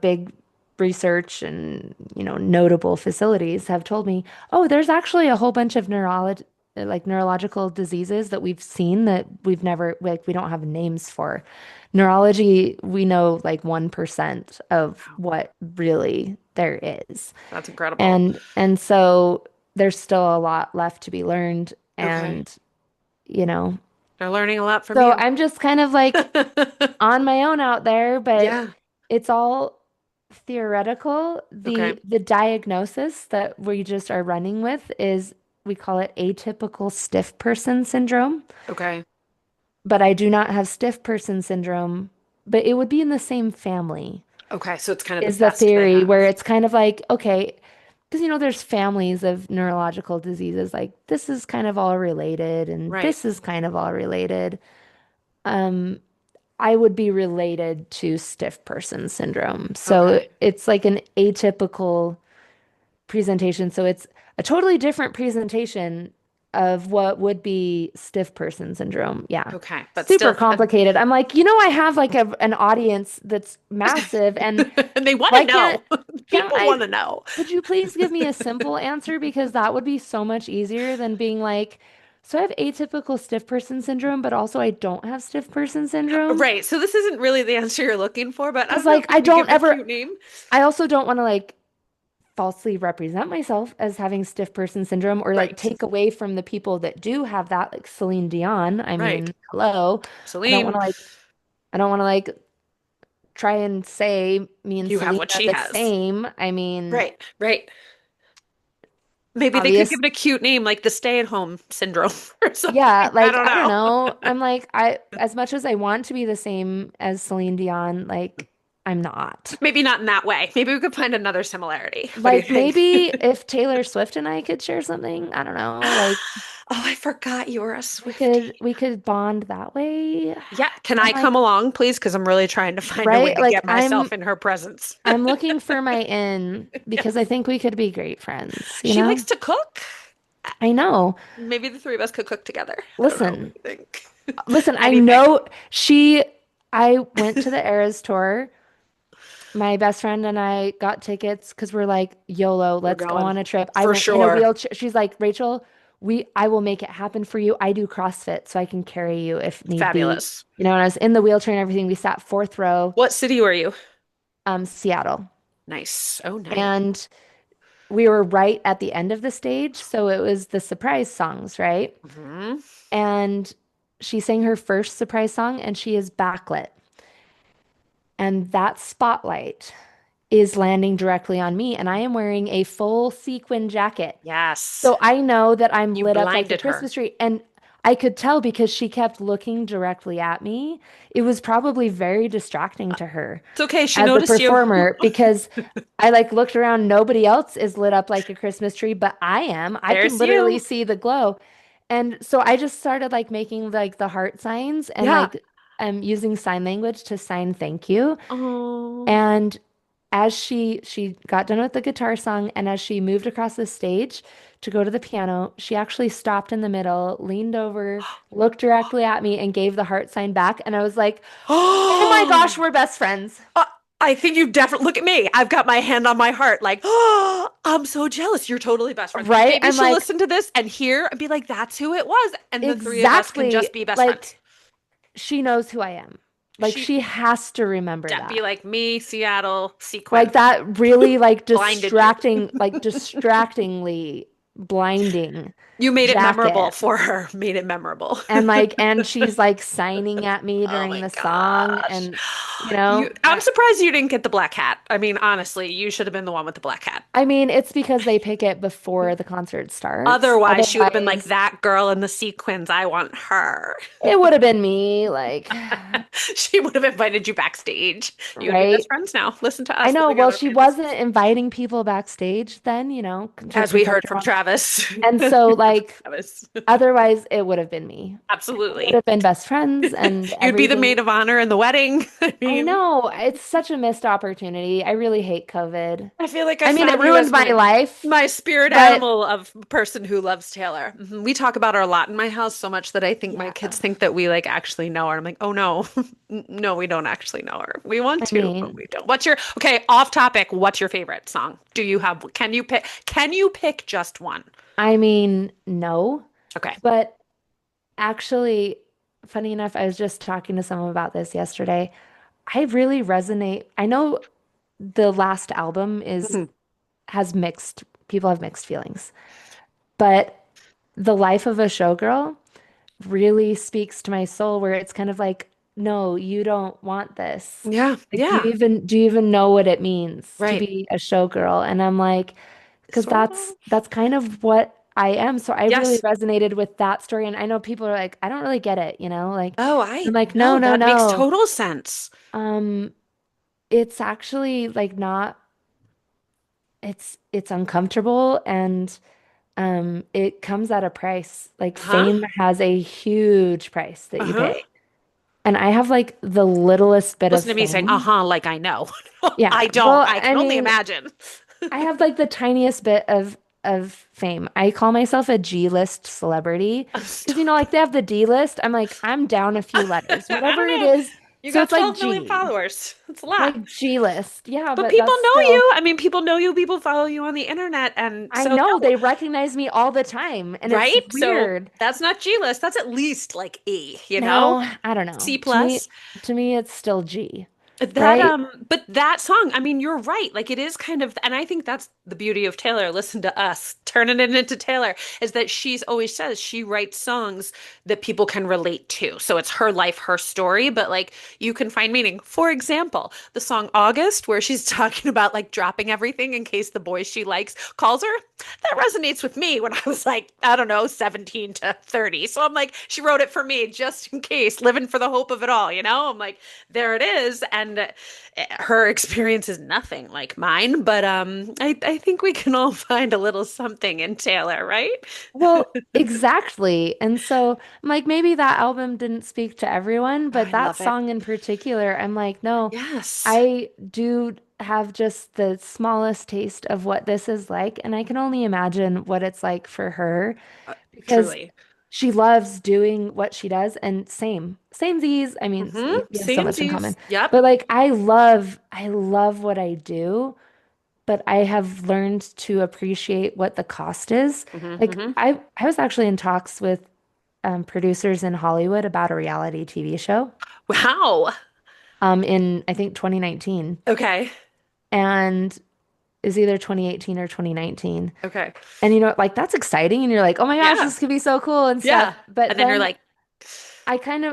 big research and, notable facilities have told me, oh, there's actually a whole bunch of neurological diseases that we've seen that we've never, like, we don't have names for. Neurology, we know like 1% of what really there is. That's incredible. And so there's still a lot left to be learned. Okay. And, you know, They're learning a lot from so you. I'm just kind of like on my own out there, but Yeah. it's all theoretical. Okay. The diagnosis that we just are running with is we call it atypical stiff person syndrome, Okay. but I do not have stiff person syndrome, but it would be in the same family, Okay. So it's kind of the is the best they theory where have. it's kind of like, okay, because there's families of neurological diseases, like this is kind of all related and Right. this is kind of all related. I would be related to stiff person syndrome. So Okay. it's like an atypical presentation. So it's a totally different presentation of what would be stiff person syndrome. Yeah. Okay. But Super still, complicated. I'm like, I have like an audience that's massive and and they want to why can't know. can't People want I to know. could you please give me a simple answer because that would be so much easier than being like, so I have atypical stiff person syndrome, but also I don't have stiff person syndrome. Right. So this isn't really the answer you're looking for, but I Because don't know. like Maybe give it a cute name. I also don't want to like falsely represent myself as having stiff person syndrome or like Right. take away from the people that do have that, like Celine Dion. I Right. mean, hello. I don't want Celine, to like, I don't want to like try and say me and you have Celine what are she the has. same. I mean, Right. Right. Maybe they could give obvious. it a cute name like the stay-at-home syndrome or Yeah, something. I like don't I don't know. know. I'm like as much as I want to be the same as Celine Dion, like I'm not. Maybe not in that way. Maybe we could find another similarity. What do you Like think? maybe if Taylor Swift and I could share something, I don't know, like Oh, I forgot you were a we Swiftie. could we could bond that way. Yeah, can I'm I come like, along, please? Because I'm really trying to find a way right? to Like get myself in her presence. I'm looking for my in because I Yes. think we could be great friends, you She likes know? to cook. I know. Maybe the three of us could cook together. I don't know. What Listen, do you think? listen, I Anything. know I went to the Eras tour. My best friend and I got tickets because we're like, YOLO, We're let's go going on a trip. I for went in a sure. wheelchair. She's like, Rachel, I will make it happen for you. I do CrossFit, so I can carry you if need be. Fabulous. And I was in the wheelchair and everything. We sat fourth row, What city were you? Seattle. Nice. Oh, nice. And we were right at the end of the stage, so it was the surprise songs, right? Hmm. And she sang her first surprise song and she is backlit. And that spotlight is landing directly on me, and I am wearing a full sequin jacket. Yes. So I know that I'm You lit up like a blinded her. Christmas tree. And I could tell because she kept looking directly at me. It was probably very distracting to her It's okay. She as a noticed you. performer because I like looked around, nobody else is lit up like a Christmas tree, but I am. I can There's literally you. see the glow. And so I just started like making like the heart signs and Yeah. like using sign language to sign thank you. Oh. And as she got done with the guitar song and as she moved across the stage to go to the piano, she actually stopped in the middle, leaned over, looked directly at me and gave the heart sign back. And I was like, "Oh my gosh, Oh. we're best friends." Uh, I think you definitely look at me. I've got my hand on my heart, like, oh, I'm so jealous. You're totally best friends. Right? Maybe I'm she'll like, listen to this and hear and be like, that's who it was. And the three of us can "Exactly. just be best friends. Like she knows who I am." Like She she has to remember be that. like me, Seattle Like sequence that really blinded you. like distractingly blinding You made it memorable jacket. for her. Made it memorable. And she's like signing at me Oh during my the song gosh. and I'm surprised you didn't get the black hat. I mean, honestly, you should have been the one with the black hat. I mean, it's because they pick it before the concert starts. Otherwise, she would have been like Otherwise, that girl in the sequins. I want her. it would have been me, like, She would have invited you backstage. You would be best right? friends now. Listen to I us know. living Well, out our she fantasies. wasn't inviting people backstage then, to As we protect heard her from mom. Travis. And As so, we heard from like, Travis. otherwise, it would have been me. We would Absolutely. have been best friends and You'd be the everything. maid of honor in the wedding. I I mean, know. It's such a missed opportunity. I really hate COVID. I feel like I I mean, it found you ruined as my life, my spirit but animal of person who loves Taylor. We talk about her a lot in my house so much that I think my kids yeah. think that we like actually know her. I'm like, oh no, no, we don't actually know her. We want I to, but mean, we don't. What's your okay? Off topic. What's your favorite song? Do you have? Can you pick? Can you pick just one? no. Okay. But actually, funny enough, I was just talking to someone about this yesterday. I really resonate. I know the last album is Mhm. has mixed people have mixed feelings, but The Life of a Showgirl really speaks to my soul where it's kind of like, no, you don't want this. Yeah. Like, Yeah. do you even know what it means to Right. be a showgirl? And I'm like, because Sort of. that's kind of what I am. So I really Yes. resonated with that story. And I know people are like, I don't really get it, Like Oh, I'm I like, no, no, no, that makes no. total sense. Um, it's actually like not, it's uncomfortable and it comes at a price. Like Huh? fame has a huge price that you Uh-huh. pay. And I have like the littlest bit of Listen to me saying, fame. uh-huh, like I know. Yeah. I don't. Well, I I can only mean, imagine. I have like the tiniest bit of fame. I call myself a G-list celebrity because Stop. like they have the D-list. I'm like I'm down a few letters, I whatever don't it know. is. You So got it's like 12 million G, followers. That's a lot. like G-list. Yeah, But but people that's know still you. I mean, people know you. People follow you on the internet. And I so, know no, they recognize me all the time and it's right? So weird. that's not G list. That's at least like E, you know? No, I don't know. C plus. To me it's still G, That right? but that song, I mean, you're right. Like it is kind of, and I think that's the beauty of Taylor. Listen to us turning it into Taylor, is that she's always says she writes songs that people can relate to. So it's her life, her story, but like you can find meaning. For example, the song August, where she's talking about like dropping everything in case the boy she likes calls her. That resonates with me when I was like, I don't know, 17 to 30. So I'm like, she wrote it for me just in case, living for the hope of it all, you know? I'm like, there it is. And her experience is nothing like mine, but I think we can all find a little something in Taylor, right? Well, exactly. And so I'm like, maybe that album didn't speak to everyone, Oh, but I that love it. song in particular, I'm like, no, Yes, I do have just the smallest taste of what this is like. And I can only imagine what it's like for her because truly. she loves doing what she does. And same these. I mean, we have so much in common. Samesies. Yep. But like, I love what I do, but I have learned to appreciate what the cost is. Like Hmm. I was actually in talks with producers in Hollywood about a reality TV show Wow. in I think 2019 Okay. and is either 2018 or 2019. Okay. And like that's exciting and you're like, "Oh my gosh, Yeah. this could be so cool and stuff." Yeah. But And then you're then like,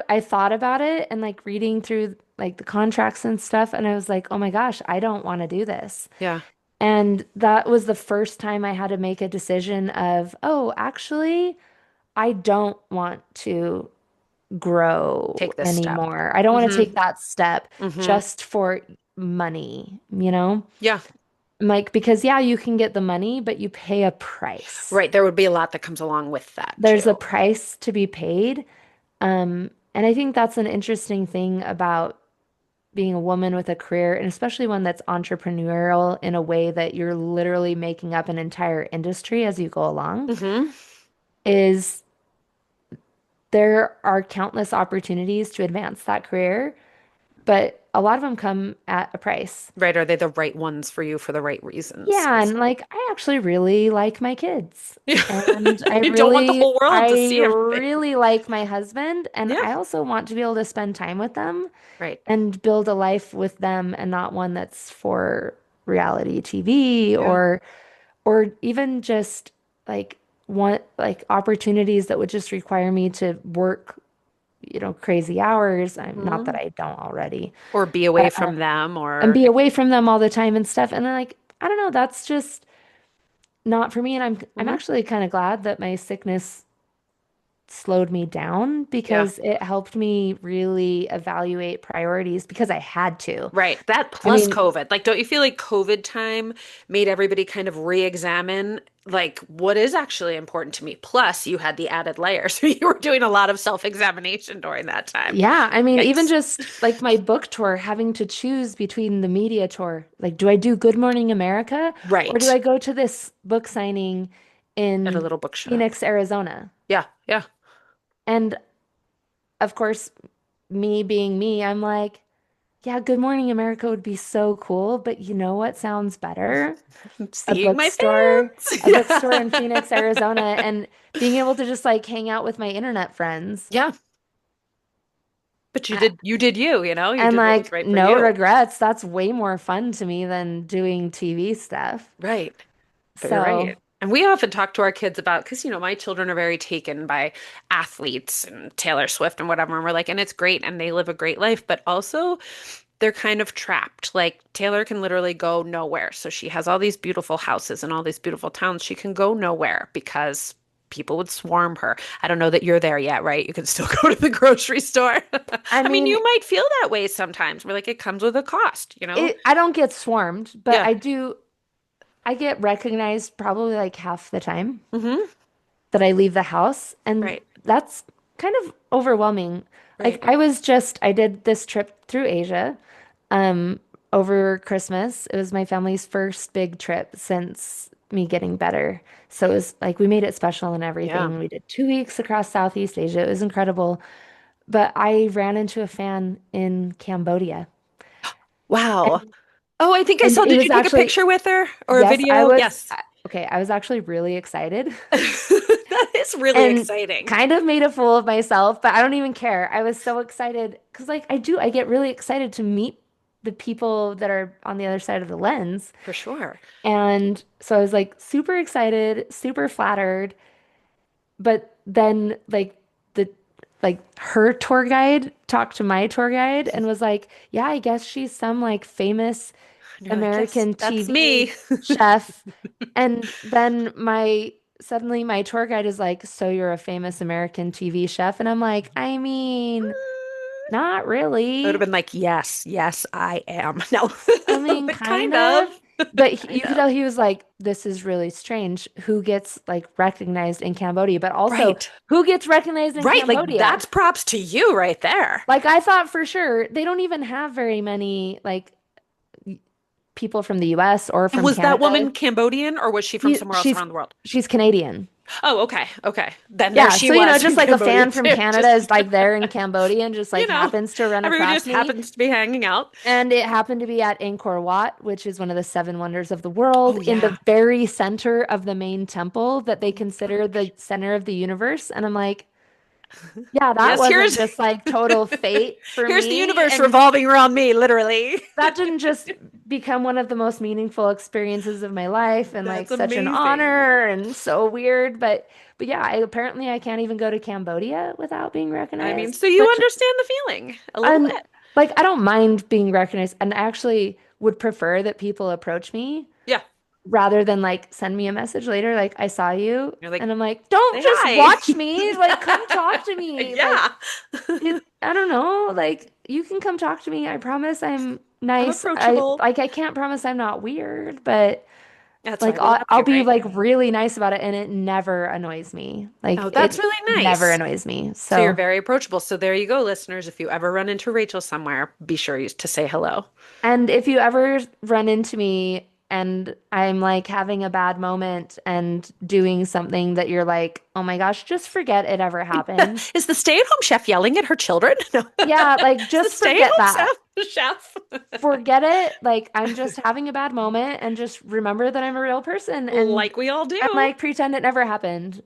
I thought about it and like reading through like the contracts and stuff and I was like, "Oh my gosh, I don't want to do this." yeah, And that was the first time I had to make a decision of, oh, actually, I don't want to grow take this step. anymore. I don't want to Hmm. take that step Hmm. just for money? Yeah. Like, because yeah, you can get the money, but you pay a price. Right. There would be a lot that comes along with that There's a too. price to be paid. And I think that's an interesting thing about being a woman with a career, and especially one that's entrepreneurial in a way that you're literally making up an entire industry as you go along, Hmm. is there are countless opportunities to advance that career, but a lot of them come at a price. Right. Are they the right ones for you for the right reasons? Yeah, 'Cause and like I actually really like my kids. And you don't want the whole world to I see everything. really like my husband, and Yeah. I also want to be able to spend time with them Right. and build a life with them and not one that's for reality TV Yeah. or even just like one like opportunities that would just require me to work, crazy hours. I'm not that Hmm. I don't already, Or be away but from them and or be away from them all the time and stuff. And then like I don't know, that's just not for me. And I'm Mhm. actually kind of glad that my sickness slowed me down Yeah. because it helped me really evaluate priorities because I had to. Right. That I plus mean, COVID. Like, don't you feel like COVID time made everybody kind of re-examine like what is actually important to me? Plus, you had the added layer. So you were doing a lot of self-examination during that time. yeah, I mean, even Yikes. just like my book tour, having to choose between the media tour, like, do I do Good Morning America or do Right. I go to this book signing At a in little bookshop. Phoenix, Arizona? Yeah. Yeah. And of course, me being me, I'm like, yeah, Good Morning America would be so cool, but you know what sounds better? A Seeing my bookstore, fans. a bookstore in Yeah. Phoenix, Arizona, and being able to just like hang out with my internet friends. Yeah. But I, you and did what was like right for no you. regrets. That's way more fun to me than doing TV stuff. Right. Very So, right. And we often talk to our kids about, because, my children are very taken by athletes and Taylor Swift and whatever. And we're like, and it's great and they live a great life, but also they're kind of trapped. Like Taylor can literally go nowhere. So she has all these beautiful houses and all these beautiful towns. She can go nowhere because people would swarm her. I don't know that you're there yet, right? You can still go to the grocery store. I I mean, mean, you might feel that way sometimes. We're like, it comes with a cost. I don't get swarmed, but Yeah. I get recognized probably like half the time Hmm. that I leave the house, and Right. that's kind of overwhelming. Like Right. I did this trip through Asia um over Christmas. It was my family's first big trip since me getting better. So it was like we made it special and Yeah. everything. We did 2 weeks across Southeast Asia. It was incredible. But I ran into a fan in Cambodia. Wow. And Oh, I think I and saw. it Did was you take a actually, picture with her or a yes, video? Yes. okay, I was actually really excited. That is really And exciting. kind of made a fool of myself, but I don't even care. I was so excited because, like, I get really excited to meet the people that are on the other side of the lens. For sure. And so I was like super excited, super flattered. But then, like, her tour guide talked to my tour guide and was like, yeah, I guess she's some like famous And you're like, yes, American that's TV me. chef. And then suddenly my tour guide is like, so you're a famous American TV chef? And I'm like, I mean, not I would have really. been like, yes, yes, I am. No, I mean, but kind kind of. of. But Kind you could of. tell he was like, this is really strange. Who gets like recognized in Cambodia? But also, Right. who gets recognized in Right. Like Cambodia? that's props to you right there. Like I thought for sure they don't even have very many like people from the US or And from was that Canada. woman Cambodian or was she from She, somewhere else she's around the world? she's Canadian. Oh, okay. Okay. Then there Yeah, she so was just in like a Cambodia fan from too. Canada Just, is like there in Cambodia and just you like know, happens to run everybody across just me. happens to be hanging out. And it happened to be at Angkor Wat, which is one of the seven wonders of the world, Oh, in the yeah. very center of the main temple that they Oh my consider the gosh. center of the universe. And I'm like, yeah, that Yes, wasn't here's just like total fate for here's the me. universe And revolving around me, literally. that didn't just become one of the most meaningful experiences of my life and like That's such an amazing. honor and so weird. But yeah, apparently I can't even go to Cambodia without being I mean, recognized, so you which understand the feeling a little and bit. like I don't mind being recognized and I actually would prefer that people approach me Yeah. rather than like send me a message later like I saw you You're like, and I'm like, don't say just hi. watch me, like come talk to me. Like Yeah. I don't know, like you can come talk to me. I promise I'm I'm nice. approachable. I can't promise I'm not weird, but That's why like we love I'll you, be right? like really nice about it and it never annoys me. Oh, Like that's it really never nice. annoys me. So you're So, very approachable. So there you go, listeners. If you ever run into Rachel somewhere, be sure to say hello. and if you ever run into me and I'm like having a bad moment and doing something that you're like, oh my gosh, just forget it ever happened. Is the stay-at-home chef yelling at her children? No. Yeah, like Is the just forget stay-at-home that. chef? Forget it. Like I'm just having a bad moment and just remember that I'm a real person Like we all and do. like pretend it never happened.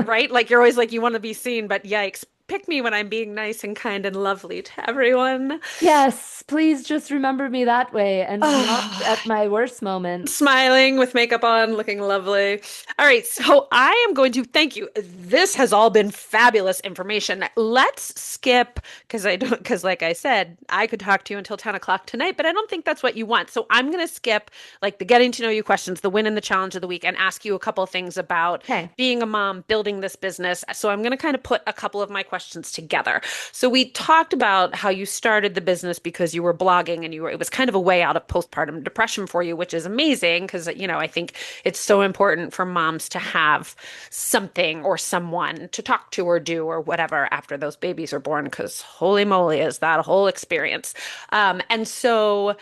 Right? Like you're always like you want to be seen, but yikes, pick me when I'm being nice and kind and lovely to everyone. Yes, please just remember me that way and not Oh, at my worst moments. smiling with makeup on, looking lovely. All right, so I am going to thank you. This has all been fabulous information. Let's skip because like I said, I could talk to you until 10 o'clock tonight, but I don't think that's what you want. So I'm going to skip like the getting to know you questions, the win and the challenge of the week, and ask you a couple of things about Okay. being a mom, building this business. So I'm going to kind of put a couple of my questions together. So we talked about how you started the business because you were blogging and it was kind of a way out of postpartum depression for you, which is amazing because, I think it's so important for moms to have something or someone to talk to or do or whatever after those babies are born because holy moly is that a whole experience. And so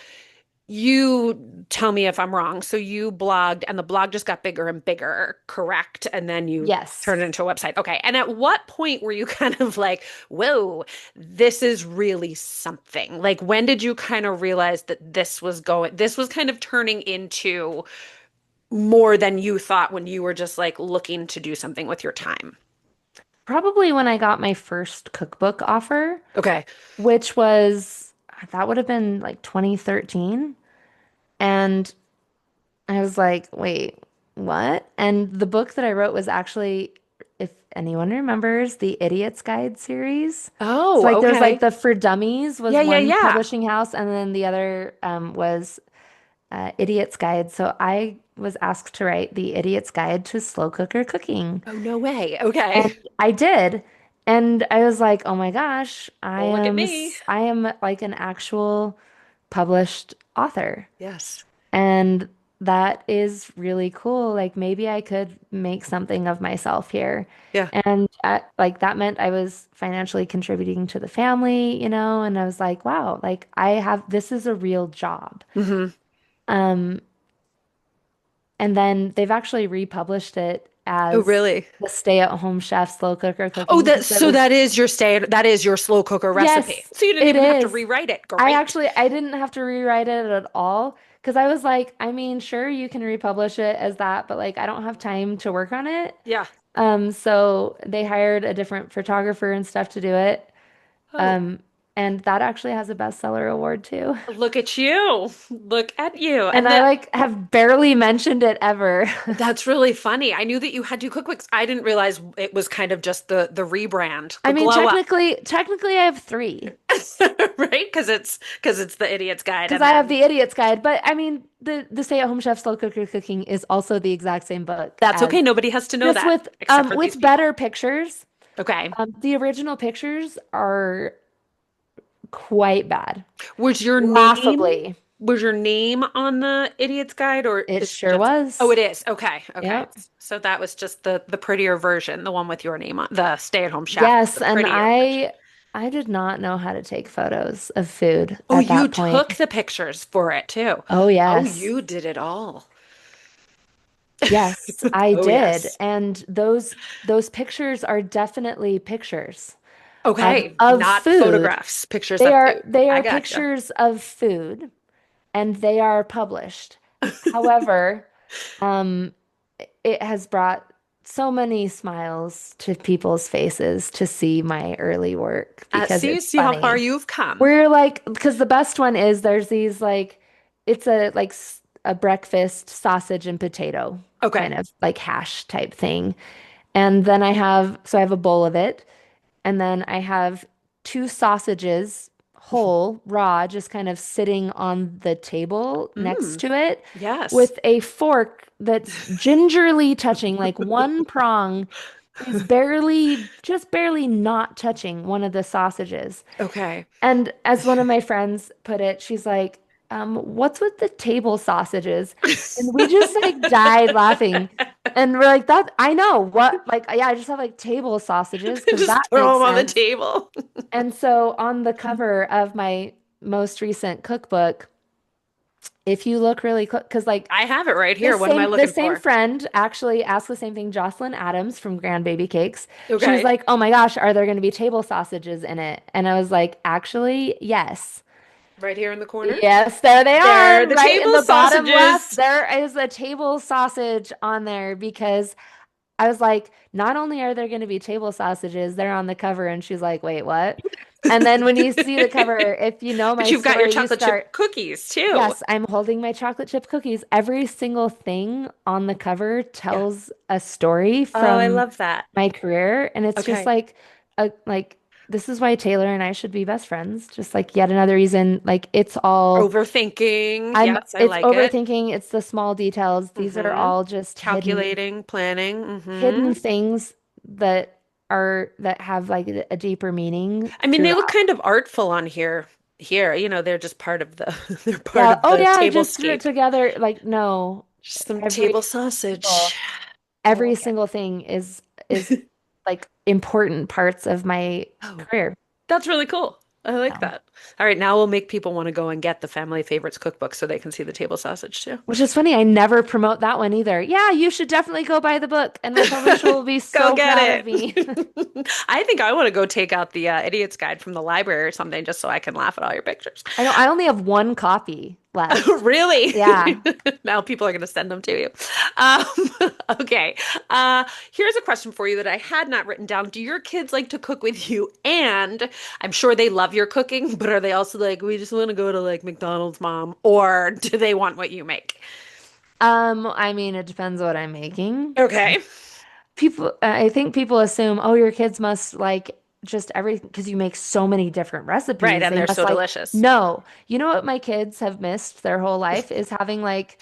you tell me if I'm wrong. So you blogged and the blog just got bigger and bigger, correct? And then you Yes. turned it into a website. Okay. And at what point were you kind of like, whoa, this is really something? Like, when did you kind of realize that this was kind of turning into more than you thought when you were just like looking to do something with your time? Probably when I got my first cookbook offer, Okay. which was, that would have been like 2013. And I was like, wait, what? And the book that I wrote was actually, if anyone remembers, the Idiot's Guide series. So Oh, like there was like okay. the For Dummies was Yeah, yeah, one yeah. publishing house, and then the other was Idiot's Guide. So I was asked to write the Idiot's Guide to Slow Cooker Cooking. Oh, no way. And Okay. I did. And I was like, oh my gosh, Well, look at me. I am like an actual published author. Yes. And that is really cool. Like maybe I could make something of myself here. Yeah. And like that meant I was financially contributing to the family, and I was like, wow, like this is a real job. Hmm. Um, and then they've actually republished it Oh, as really? the stay-at-home chef slow cooker Oh, cooking because it was, that is your slow cooker recipe. yes, So you didn't it even have to is. rewrite it. Great. I didn't have to rewrite it at all because I was like, I mean, sure, you can republish it as that, but like I don't have time to work on it. Yeah. So they hired a different photographer and stuff to do it. Oh, Um, and that actually has a bestseller award too. look at you. Look at you. And And I that like have barely mentioned it ever. that's really funny. I knew that you had two cookbooks. I didn't realize it was kind of just the rebrand, I the mean, glow up, technically I have three right? Because it's the Idiot's Guide, because and I have then the Idiot's Guide, but I mean, the Stay-at-Home Chef Slow Cooker Cooking is also the exact same book that's okay. as Nobody has to know just that except for these with people. better pictures. Okay. The original pictures are quite bad. Was your name Laughably. was your name on the Idiot's Guide, or It is it sure just? Oh, was. it is. Okay, okay. Yep. So that was just the prettier version, the one with your name on the stay-at-home chef, Yes, the and prettier version. I did not know how to take photos of food Oh, at you that point. took the pictures for it too. Oh Oh, yes. you did it all. Yes, I Oh, did. yes. And those pictures are definitely pictures Okay, of not food. photographs, pictures of food. They I are gotcha. pictures of food and they are published. However, um, it has brought so many smiles to people's faces to see my early work because See, it's see how far funny. you've come. We're like, because the best one is there's these like, it's a breakfast sausage and potato Okay. kind of like hash type thing. And then I have a bowl of it. And then I have two sausages, whole, raw, just kind of sitting on the table next Mm, to it yes. with a fork that's gingerly touching, like one prong is just barely not touching one of the sausages. Okay. And as one of my friends put it, she's like, what's with the table sausages? And we just like died laughing. And we're like, that I know what, like, yeah, I just have like table sausages because that Just throw makes them on the sense. table. And so on the cover of my most recent cookbook, If you look really close, because like I have it right the here. What am I same looking same for? friend actually asked the same thing. Jocelyn Adams from Grandbaby Cakes. She was Okay. like, "Oh my gosh, are there going to be table sausages in it?" And I was like, "Actually, yes." Right here in the corner. Yes, there they There, are, the right in table the bottom left. sausages. There is a table sausage on there because I was like, not only are there going to be table sausages, they're on the cover. And she's like, wait, what? And then when you see the cover, if you know But my you've got your story, you chocolate start, chip cookies too. yes, I'm holding my chocolate chip cookies. Every single thing on the cover Yeah. tells a story Oh, I from love that. my career. And it's just Okay. like, like, this is why Taylor and I should be best friends. Just like yet another reason, like, it's all. Overthinking. Yes, I It's like it. overthinking, it's the small details. These are Mm-hmm. all just Calculating, planning. hidden Mm-hmm. things that have like a deeper meaning I mean, they look throughout. kind of artful on here. Here, they're just part of the they're part Yeah, of oh the yeah, I just threw it tablescape. together. Like no, Just some every table sausage. single I every like it. single thing is like important parts of my Oh, career. that's really cool. I like So. that. All right, now we'll make people want to go and get the family favorites cookbook so they can see the table sausage too. Which is funny, I never promote that one either. Yeah, you should definitely go buy the book, and my publisher will be Go so get proud of me. it. I think I want to go take out the Idiot's Guide from the library or something just so I can laugh at all your pictures. I know I only have one copy left. Really? Yeah. Now people are going to send them to you. Okay. Here's a question for you that I had not written down. Do your kids like to cook with you? And I'm sure they love your cooking, but are they also like, we just want to go to like McDonald's, mom? Or do they want what you make? I mean, it depends what I'm making. Okay. I think people assume, oh, your kids must like just everything because you make so many different Right. recipes. And They they're must so like, delicious. no. You know what my kids have missed their whole life is having like,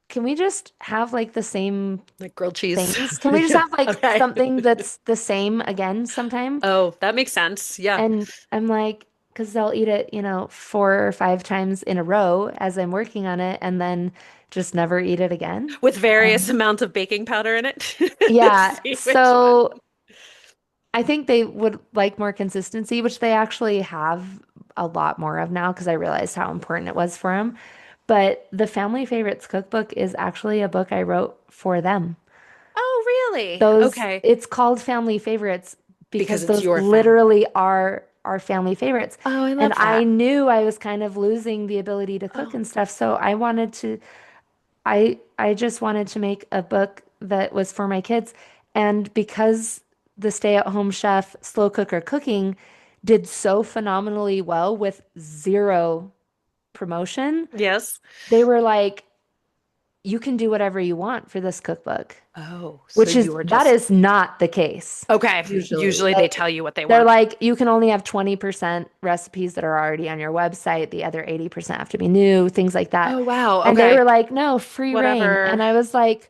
can we just have like the same Like grilled cheese. things? Can we just Yeah. have like Okay. something that's the same again sometime? Oh, that makes sense. Yeah. And I'm like, because they'll eat it, 4 or 5 times in a row as I'm working on it and then just never eat it again. With various And amounts of baking powder in it. yeah, See which one. so I think they would like more consistency, which they actually have a lot more of now because I realized how important it was for them. But the Family Favorites Cookbook is actually a book I wrote for them. Oh, really? Those, Okay. it's called Family Favorites Because because it's those your family. literally are our family favorites. Oh, I And love I that. knew I was kind of losing the ability to cook Oh, and stuff, so I just wanted to make a book that was for my kids. And because the stay-at-home chef slow cooker cooking did so phenomenally well with zero promotion, yes. they were like, you can do whatever you want for this cookbook. Oh, so Which you is were that just is not the case okay. usually. Usually they Like tell you what they they're want. like you can only have 20% recipes that are already on your website. The other 80% have to be new, things like that. Oh, wow. And they Okay. were like, "No, free reign." And Whatever. I was like,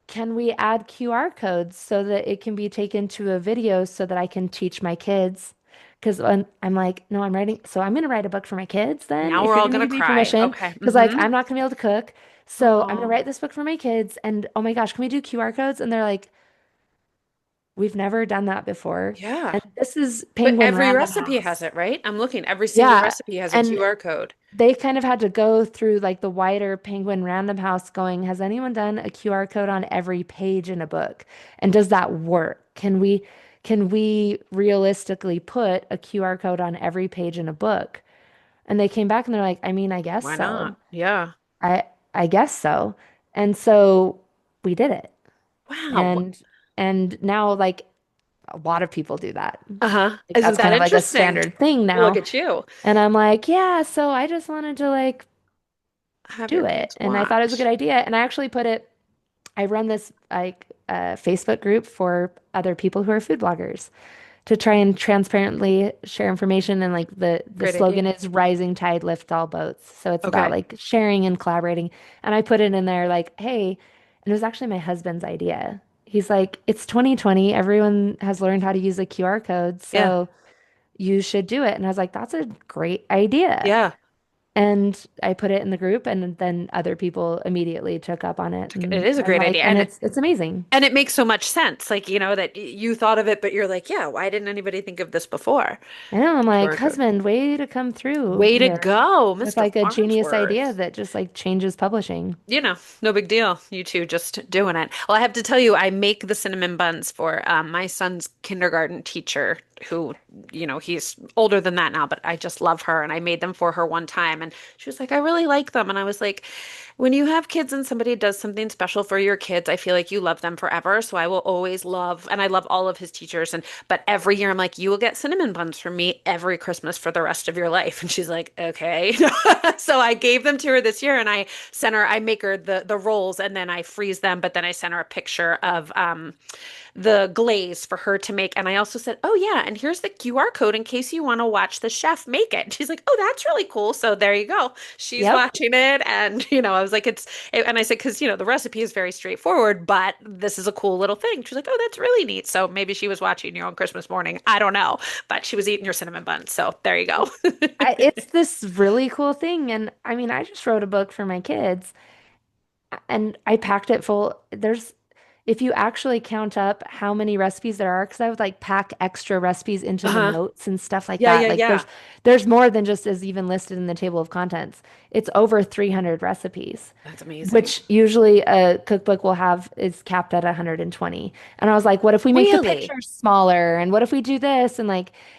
"Can we add QR codes so that it can be taken to a video so that I can teach my kids?" Because I'm like, "No, I'm writing, so I'm going to write a book for my kids then Now if we're you're all going to gonna give me cry. permission." Okay. Because like Mm-hmm. I'm not going to be able to cook. So I'm going to Oh, write this book for my kids and oh my gosh, can we do QR codes? And they're like, we've never done that before. yeah. And this is But Penguin every Random recipe has House. it, right? I'm looking. Every single Yeah. recipe has a And QR code. they kind of had to go through like the wider Penguin Random House going, has anyone done a QR code on every page in a book? And does that work? Can we realistically put a QR code on every page in a book? And they came back and they're like, I mean, I guess Why so. not? Yeah. I I guess so. And so we did it. Wow. And now like a lot of people do that. Uh-huh. Like Isn't that's that kind of like a interesting? standard thing Look now. at you. And I'm like, yeah, so I just wanted to like Have your do it. kids And I thought it was a good watch. idea. And I actually I run this like Facebook group for other people who are food bloggers to try and transparently share information. And like the Great slogan idea. is rising tide lifts all boats. So it's about Okay. like sharing and collaborating. And I put it in there like, hey, and it was actually my husband's idea. He's like, it's 2020. Everyone has learned how to use a QR code. Yeah. So you should do it. And I was like, that's a great idea. Yeah. And I put it in the group, and then other people immediately took up on it. It is a And great like, idea. and it's amazing. And it makes so much sense. Like, that you thought of it, but you're like, yeah, why didn't anybody think of this before? I know, I'm like, QR code. husband, way to come through Way to here go, with Mr. like a genius idea Farnsworth. that just like changes publishing. No big deal. You two just doing it. Well, I have to tell you, I make the cinnamon buns for my son's kindergarten teacher, who, he's older than that now, but I just love her. And I made them for her one time. And she was like, I really like them. And I was like, when you have kids and somebody does something special for your kids, I feel like you love them forever. So I will always love, and I love all of his teachers. But every year I'm like, you will get cinnamon buns from me every Christmas for the rest of your life. And she's like, okay. So I gave them to her this year and I make her the rolls and then I freeze them, but then I sent her a picture of the glaze for her to make. And I also said, oh yeah, and here's the QR code in case you want to watch the chef make it. And she's like, oh, that's really cool. So there you go. She's Yep. watching it. And, I was like, and I said, because, the recipe is very straightforward, but this is a cool little thing. She's like, oh, that's really neat. So maybe she was watching you on Christmas morning. I don't know, but she was eating your cinnamon bun. So there you go. It's this really cool thing. And I mean, I just wrote a book for my kids and I packed it full. If you actually count up how many recipes there are, because I would like pack extra recipes into the Uh-huh. notes and stuff like Yeah, that. yeah, Like yeah. there's more than just as even listed in the table of contents. It's over 300 recipes, That's amazing. which usually a cookbook will have is capped at 120. And I was like, what if we make the Really? pictures smaller? And what if we do this?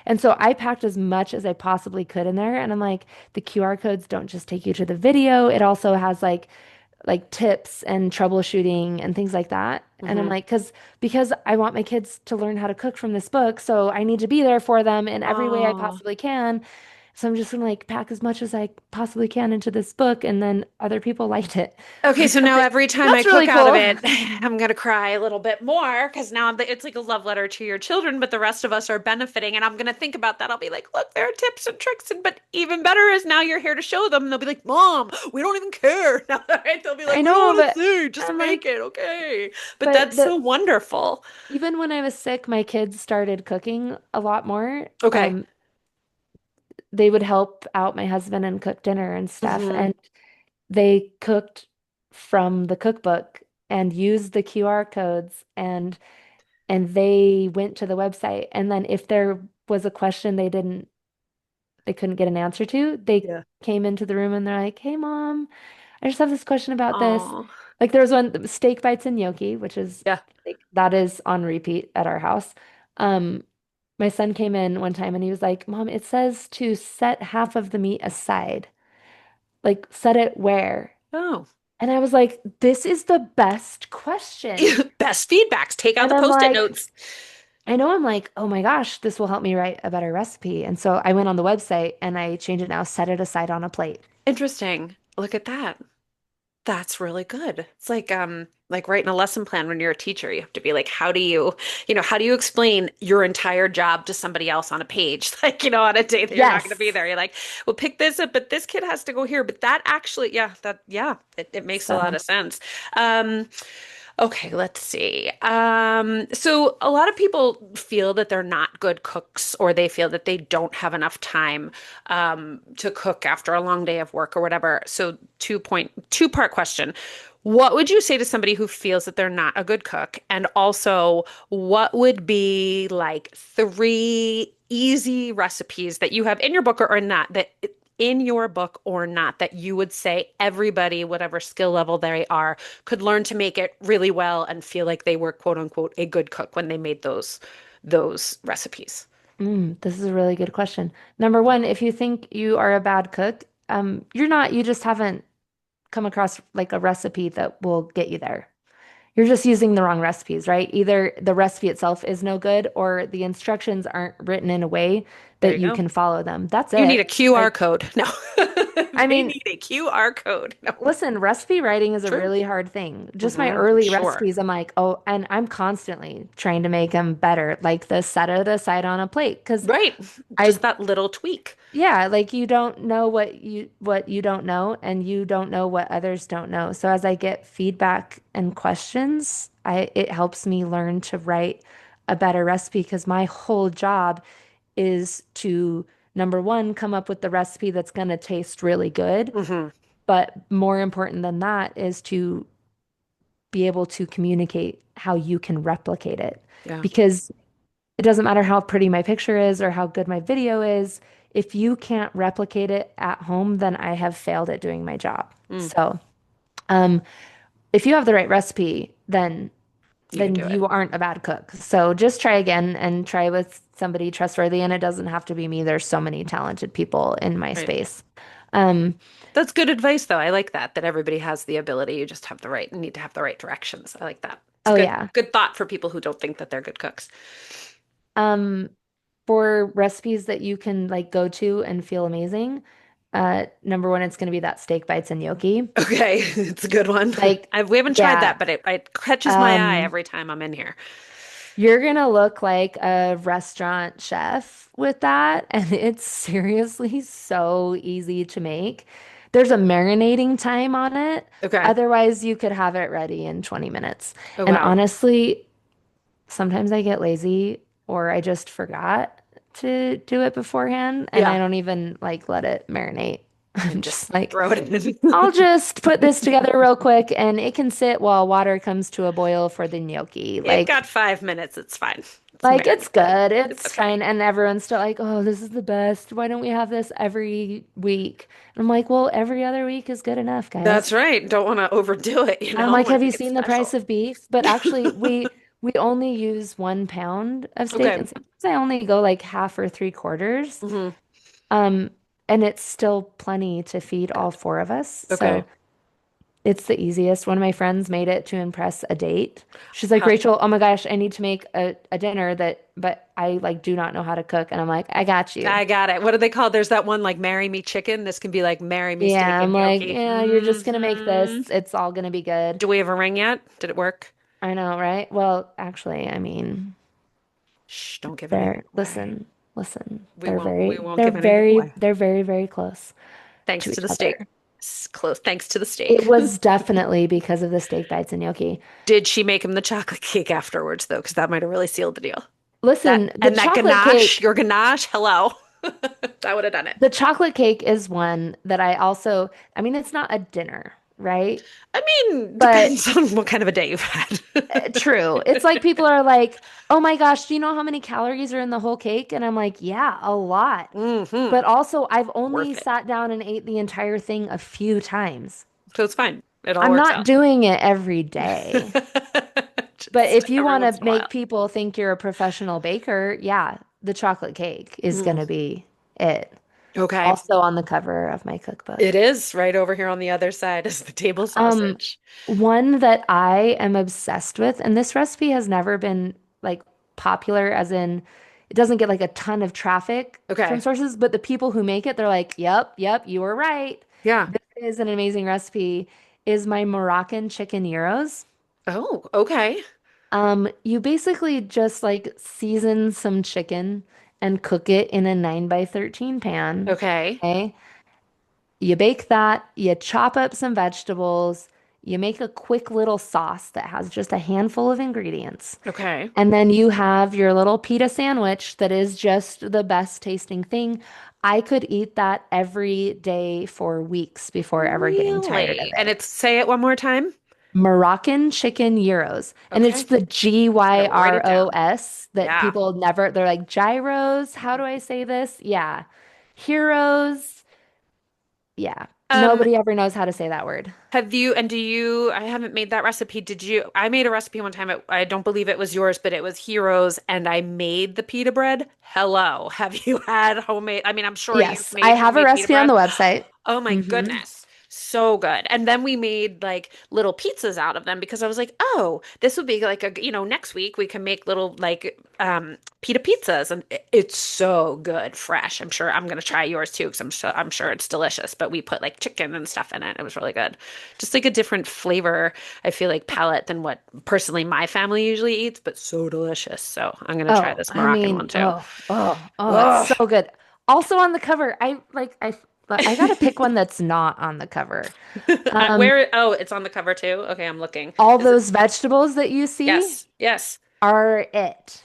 And so I packed as much as I possibly could in there. And I'm like, the QR codes don't just take you to the video. It also has like tips and troubleshooting and things like that. And I'm Hmm. like, because I want my kids to learn how to cook from this book, so I need to be there for them in every way I Oh. possibly can. So I'm just gonna like pack as much as I possibly can into this book, and then other people liked it. Okay, so I'm now like, every time I that's cook really out of cool. it, I'm gonna cry a little bit more because now it's like a love letter to your children, but the rest of us are benefiting. And I'm gonna think about that. I'll be like, look, there are tips and tricks, and but even better is now you're here to show them. And they'll be like, Mom, we don't even care. Now, right? They'll be like, I we don't know, want to but see, just I'm make like, it, okay? But but that's so wonderful. even when I was sick, my kids started cooking a lot more. Okay. They would help out my husband and cook dinner and stuff. Hmm. And they cooked from the cookbook and used the QR codes and they went to the website. And then if there was a question they couldn't get an answer to, they Yeah. came into the room and they're like, "Hey mom, I just have this question about this." Oh, Like there was one steak bites and gnocchi, which is yeah. like that is on repeat at our house. Um, my son came in one time and he was like, "Mom, it says to set half of the meat aside. Like set it where?" Oh. And I was like, "This is the best question." Best feedbacks. Take out And the I'm post-it like, notes. I'm like, "Oh my gosh, this will help me write a better recipe." And so I went on the website and I changed it now, set it aside on a plate. Interesting. Look at that. That's really good. It's like writing a lesson plan when you're a teacher. You have to be like, how do you explain your entire job to somebody else on a page? Like, on a day that you're not going to be Yes. there. You're like, well, pick this up, but this kid has to go here. But that actually, yeah, it makes a lot So, of sense. Um, Okay, let's see. So a lot of people feel that they're not good cooks or they feel that they don't have enough time to cook after a long day of work or whatever. So two-part question. What would you say to somebody who feels that they're not a good cook? And also, what would be like three easy recipes that you have in your book or not in your book or not that you would say everybody, whatever skill level they are, could learn to make it really well and feel like they were quote unquote a good cook when they made those recipes. this is a really good question. Number one, if you think you are a bad cook, you're not, you just haven't come across like a recipe that will get you there. You're just using the wrong recipes, right? Either the recipe itself is no good or the instructions aren't written in a way There that you you go. can follow them. That's You need a it. QR Like, code. No, I they mean, need a QR code. No, listen, recipe writing is a true. really hard thing. Just my I'm early sure. recipes, I'm like, oh, and I'm constantly trying to make them better, like the set it aside on a plate. Because Right. I, Just that little tweak. yeah, like you don't know what you don't know, and you don't know what others don't know. So as I get feedback and questions, I it helps me learn to write a better recipe because my whole job is to number one, come up with the recipe that's going to taste really good. Hmm. But more important than that is to be able to communicate how you can replicate it. Yeah. Because it doesn't matter how pretty my picture is or how good my video is. If you can't replicate it at home, then I have failed at doing my job. Mm, So, um, if you have the right recipe, then you can do it. you aren't a bad cook. So just try again and try with somebody trustworthy. And it doesn't have to be me. There's so many talented people in my Right. space. Um, That's good advice, though. I like that everybody has the ability. You just have the right, need to have the right directions. I like that. It's oh good, yeah. good thought for people who don't think that they're good cooks. Um, for recipes that you can like go to and feel amazing, number one, it's going to be that steak bites and gnocchi. Okay, it's a good one. Like, We haven't tried yeah, that, but it catches my eye um, every time I'm in here. you're gonna look like a restaurant chef with that, and it's seriously so easy to make. There's a marinating time on it. Okay. Otherwise, you could have it ready in 20 minutes. Oh, And wow. honestly, sometimes I get lazy or I just forgot to do it beforehand, and I Yeah. don't even like let it marinate. I'm And just just like, throw it in. I'll just put this together real quick and it can sit while water comes to a boil for the gnocchi. It got 5 minutes. It's fine. It's It's marinated. good. It's It's okay. fine. And everyone's still like, oh, this is the best. Why don't we have this every week? And I'm like, well, every other week is good enough, That's guys. right. Don't want to overdo it, And I'm like, have Make you it seen the price special. of beef? But actually, we only use 1 pound of steak, Okay. and sometimes I only go like half or three quarters. Hmm. Um, and it's still plenty to feed all four of us. Okay. So it's the easiest. One of my friends made it to impress a date. She's like, How, Rachel, oh my gosh, I need to make a dinner but I like do not know how to cook. And I'm like, I got you. I got it. What do they call? There's that one like marry me chicken. This can be like marry me steak Yeah, and I'm like, gnocchi. yeah, you're just gonna make this. Hmm. It's all gonna be good. Do we have a ring yet? Did it work? I know, right? Well, actually, I mean, Shh, don't give anything away. listen. We won't give anything away. They're very, very close Thanks to to each the steak. other. Close. Thanks to the It steak. was definitely because of the steak bites and gnocchi. Did she make him the chocolate cake afterwards though? Because that might have really sealed the deal. That Listen, and that ganache, your ganache, hello. That would have done it. the chocolate cake is one that I also, I mean, it's not a dinner, right? I mean, But depends on what kind of a day you've had. true. It's like people are like, oh my gosh, do you know how many calories are in the whole cake? And I'm like, yeah, a lot. Hmm. But also, I've only Worth it. sat down and ate the entire thing a few times. So it's fine. It all I'm works not out. doing it every day. But Just if you every want once to in a while. make people think you're a professional baker, yeah, the chocolate cake is going Mm. to be it. Okay. Also on the cover of my It cookbook. is right over here on the other side is the table Um, sausage. one that I am obsessed with, and this recipe has never been like popular, as in it doesn't get like a ton of traffic from Okay. sources, but the people who make it, they're like, yep, yep, you were right. Yeah. This is an amazing recipe, is my Moroccan chicken gyros. Oh, okay. You basically just like season some chicken and cook it in a 9 by 13 pan. Okay. Okay. You bake that, you chop up some vegetables, you make a quick little sauce that has just a handful of ingredients. Okay. And then you have your little pita sandwich that is just the best tasting thing. I could eat that every day for weeks before ever getting tired of Really? And it. it's say it one more time. Moroccan chicken gyros. And it's Okay. the Gotta write it down. Gyros that Yeah. people never, they're like, gyros. How do I say this? Yeah. Heroes. Yeah. Um, Nobody ever knows how to say that word. have you, and do you, I haven't made that recipe. Did you, I made a recipe one time. I don't believe it was yours, but it was Heroes, and I made the pita bread. Hello. Have you had homemade? I mean, I'm sure you've Yes, I made have a homemade pita recipe on bread. the website. Oh my Hmm. goodness. So good. And then we made like little pizzas out of them because I was like, "Oh, this would be like next week we can make little like pita pizzas and it's so good, fresh. I'm sure I'm gonna try yours too because I'm sure it's delicious. But we put like chicken and stuff in it. It was really good. Just like a different flavor, I feel like palette than what personally my family usually eats, but so delicious. So I'm gonna try Oh, this I Moroccan mean, one too. it's Oh, so good. Also on the cover, I gotta pick one that's not on the cover. Um, where? Oh, it's on the cover too. Okay, I'm looking. all Is it? those vegetables that you see Yes, yes. are it.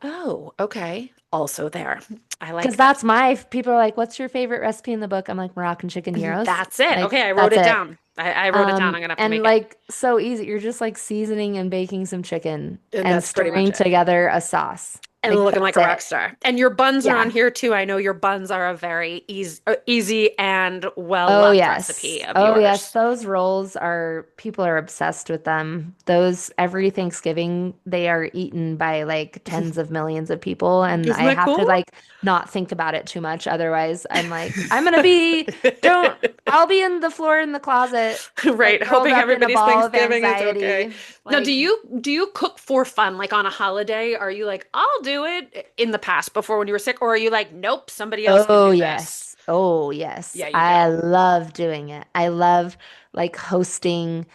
Oh, okay. Also there. I Because like this. that's my, people are like, what's your favorite recipe in the book? I'm like, Moroccan chicken gyros. That's it. Like, Okay, I wrote that's it it. down. I wrote it down. I'm gonna have to And make it. like so easy. You're just like seasoning and baking some chicken And and that's pretty much stirring it. together a sauce. And Like looking like that's a rock it. star. And your buns are on Yeah. here too. I know your buns are a very easy and Oh well-loved yes. recipe of Oh yes. yours. Those rolls are people are obsessed with them. Those every Thanksgiving they are eaten by like tens of millions of people and Isn't I that have to cool? like not think about it too much. Otherwise, I'm like, I'm gonna be don't I'll be in the floor in the closet, like Right, curled hoping up in a everybody's ball of Thanksgiving is okay. anxiety. Now, do Like, you cook for fun, like on a holiday? Are you like, I'll do it in the past before when you were sick, or are you like, nope, somebody else can oh do this? yes. Oh yes. Yeah, you I do. love doing it. I love like hosting.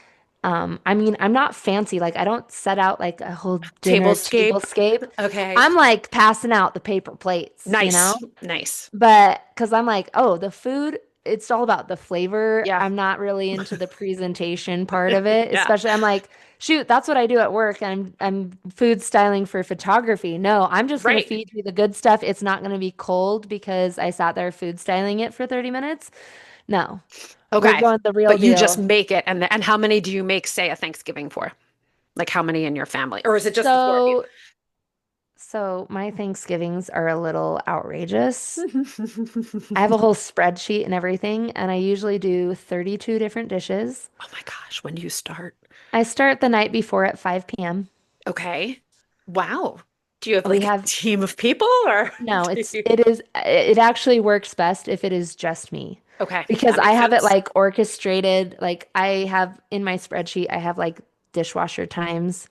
I mean, I'm not fancy. Like I don't set out like a whole dinner Tablescape. tablescape. Okay. I'm like passing out the paper plates, you know? Nice. Nice. But because I'm like, oh, the food, it's all about the flavor. Yeah. I'm not really into the presentation part of it. Yeah. Especially, I'm like, shoot, that's what I do at work. I'm food styling for photography. No, I'm just gonna Right. feed you the good stuff. It's not gonna be cold because I sat there food styling it for 30 minutes. No, we're Okay. going the real But you just deal. make it and how many do you make, say, a Thanksgiving for? Like how many in your family? Or is it just the four of you? So, so my Thanksgivings are a little outrageous. I have a whole spreadsheet and everything, and I usually do 32 different dishes. Oh my gosh, when do you start? I start the night before at 5 p.m. Okay. Wow. Do you have We like a have team of people or no, do it's you? it is it actually works best if it is just me Okay, because that I makes have it sense. like orchestrated. Like I have in my spreadsheet, I have like dishwasher times.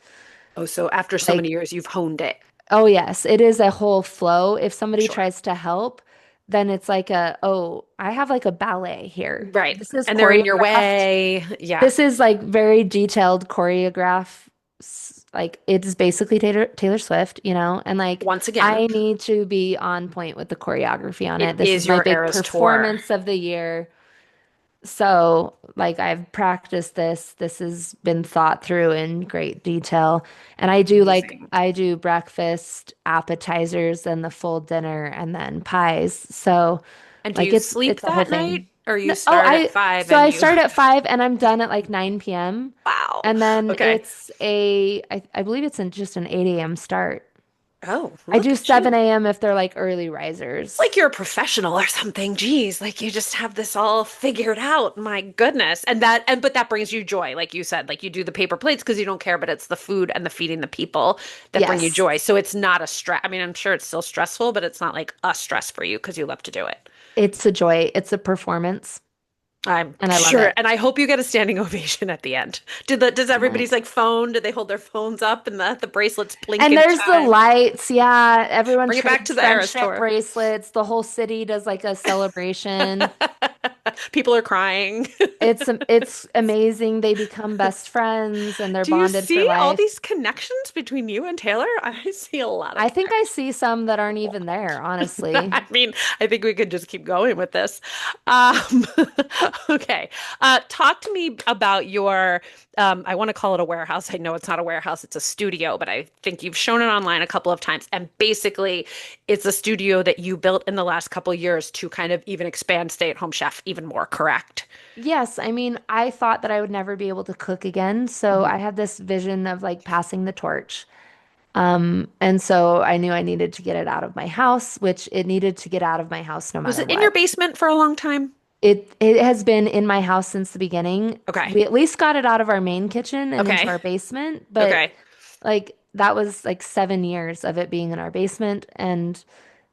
Oh, so after so many Like, years, you've honed it. oh yes, it is a whole flow. If somebody Sure. tries to help, then it's like a, oh, I have like a ballet here. Right. This is And they're in your choreographed. way. Yeah. This is like very detailed choreograph. Like it's basically Taylor Swift, you know, and like Once again, I need to be on point with the choreography on it it. This is is my your big Eras tour. performance of the year. So, like I've practiced this. This has been thought through in great detail. And Amazing. I do breakfast, appetizers, and the full dinner and then pies. So, And do like you sleep it's a whole that night thing. or No, you oh, start at 5 so and I you start at 5 and I'm done at like 9 p.m. wow. And then Okay. I believe it's just an 8 a.m. start. Oh, I look do at you. 7 a.m. if they're like early It's risers. like you're a professional or something. Geez, like you just have this all figured out. My goodness. And but that brings you joy, like you said. Like you do the paper plates because you don't care, but it's the food and the feeding the people that bring you Yes, joy. So it's not a stress. I mean, I'm sure it's still stressful, but it's not like a stress for you because you love to do it. it's a joy. It's a performance, I'm and I love sure, it. and I hope you get a standing ovation at the end. Does everybody's like phone? Do they hold their phones up and the bracelets blink And in there's the time? lights. Yeah, everyone Bring it back to trades the Eras friendship tour. bracelets. The whole city does like a celebration. People are crying. It's amazing. They become best friends and they're Do you bonded for see all life. these connections between you and Taylor? I see a lot of I think I connections. see some that aren't even there, honestly. I mean, I think we could just keep going with this. Um, okay. Talk to me about your, I want to call it a warehouse. I know it's not a warehouse, it's a studio, but I think you've shown it online a couple of times. And basically, it's a studio that you built in the last couple of years to kind of even expand stay-at-home chef even more, correct? Yes, I mean, I thought that I would never be able to cook again, so Mhm. I had this vision of like passing the torch. And so I knew I needed to get it out of my house, which it needed to get out of my house no Was matter it in your what. basement for a long time? It has been in my house since the beginning. Okay. We at least got it out of our main kitchen and into Okay. our basement, but Okay. like that was like 7 years of it being in our basement, and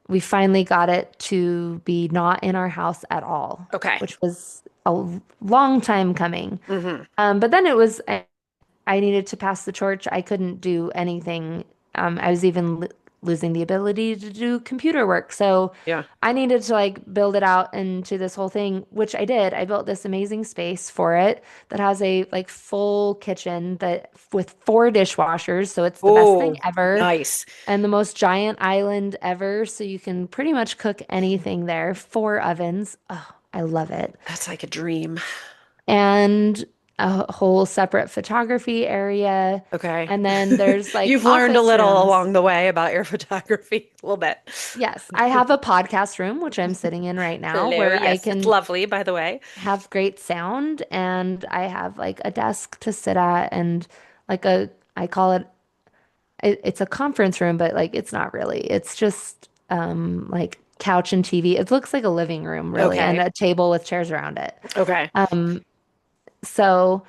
we finally got it to be not in our house at all, Okay. which was a long time coming. Hmm. But then it was I needed to pass the torch. I couldn't do anything. I was even losing the ability to do computer work. So Yeah. I needed to like build it out into this whole thing, which I did. I built this amazing space for it that has a like full kitchen that with four dishwashers. So it's the best thing Oh, ever nice. and the most giant island ever. So you can pretty much cook anything there. Four ovens. Oh, I love it. That's like a dream. And a whole separate photography area. Okay. And then there's like You've learned a office little rooms. along the way about your photography, a little bit. Yes, I have a podcast room, which I'm sitting in right now, Hello. where I Yes, it's can lovely, by the way. have great sound and I have like a desk to sit at and like a, I call it, it's a conference room, but like it's not really. It's just like couch and TV. It looks like a living room, really, and Okay. a table with chairs around it. Okay. So,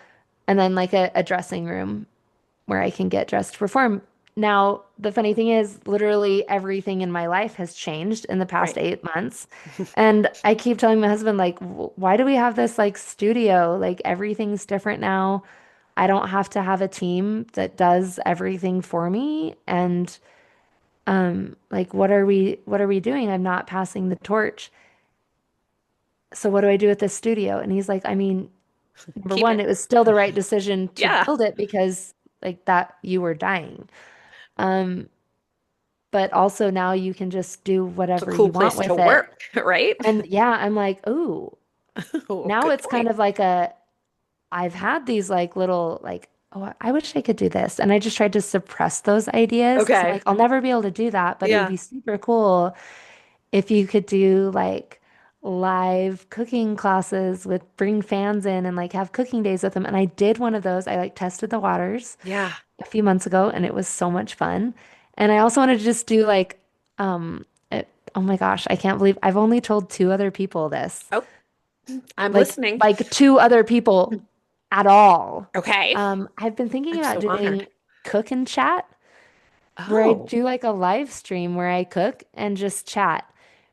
and then like a dressing room where I can get dressed to perform. Now, the funny thing is, literally everything in my life has changed in the past Right. 8 months. And I keep telling my husband, like, why do we have this like studio? Like everything's different now. I don't have to have a team that does everything for me. And like what are we doing? I'm not passing the torch. So what do I do with this studio? And he's like, I mean, number Keep one, it. it was still the right decision to Yeah. build it because like that you were dying. Um, but also now you can just do It's a whatever cool you want place to with it. work, right? And yeah, I'm like, ooh, Oh, now good it's kind point. of like I've had these like little like, oh, I wish I could do this. And I just tried to suppress those ideas because I'm Okay. like, I'll never be able to do that, but it would Yeah. be super cool if you could do like live cooking classes with bring fans in and like have cooking days with them. And I did one of those. I like tested the waters Yeah. a few months ago and it was so much fun. And I also wanted to just do like, oh my gosh, I can't believe I've only told two other people this. Oh, I'm Like listening. like two other people at all. Okay. I've been thinking I'm about so honored. doing cook and chat where I Oh. do like a live stream where I cook and just chat.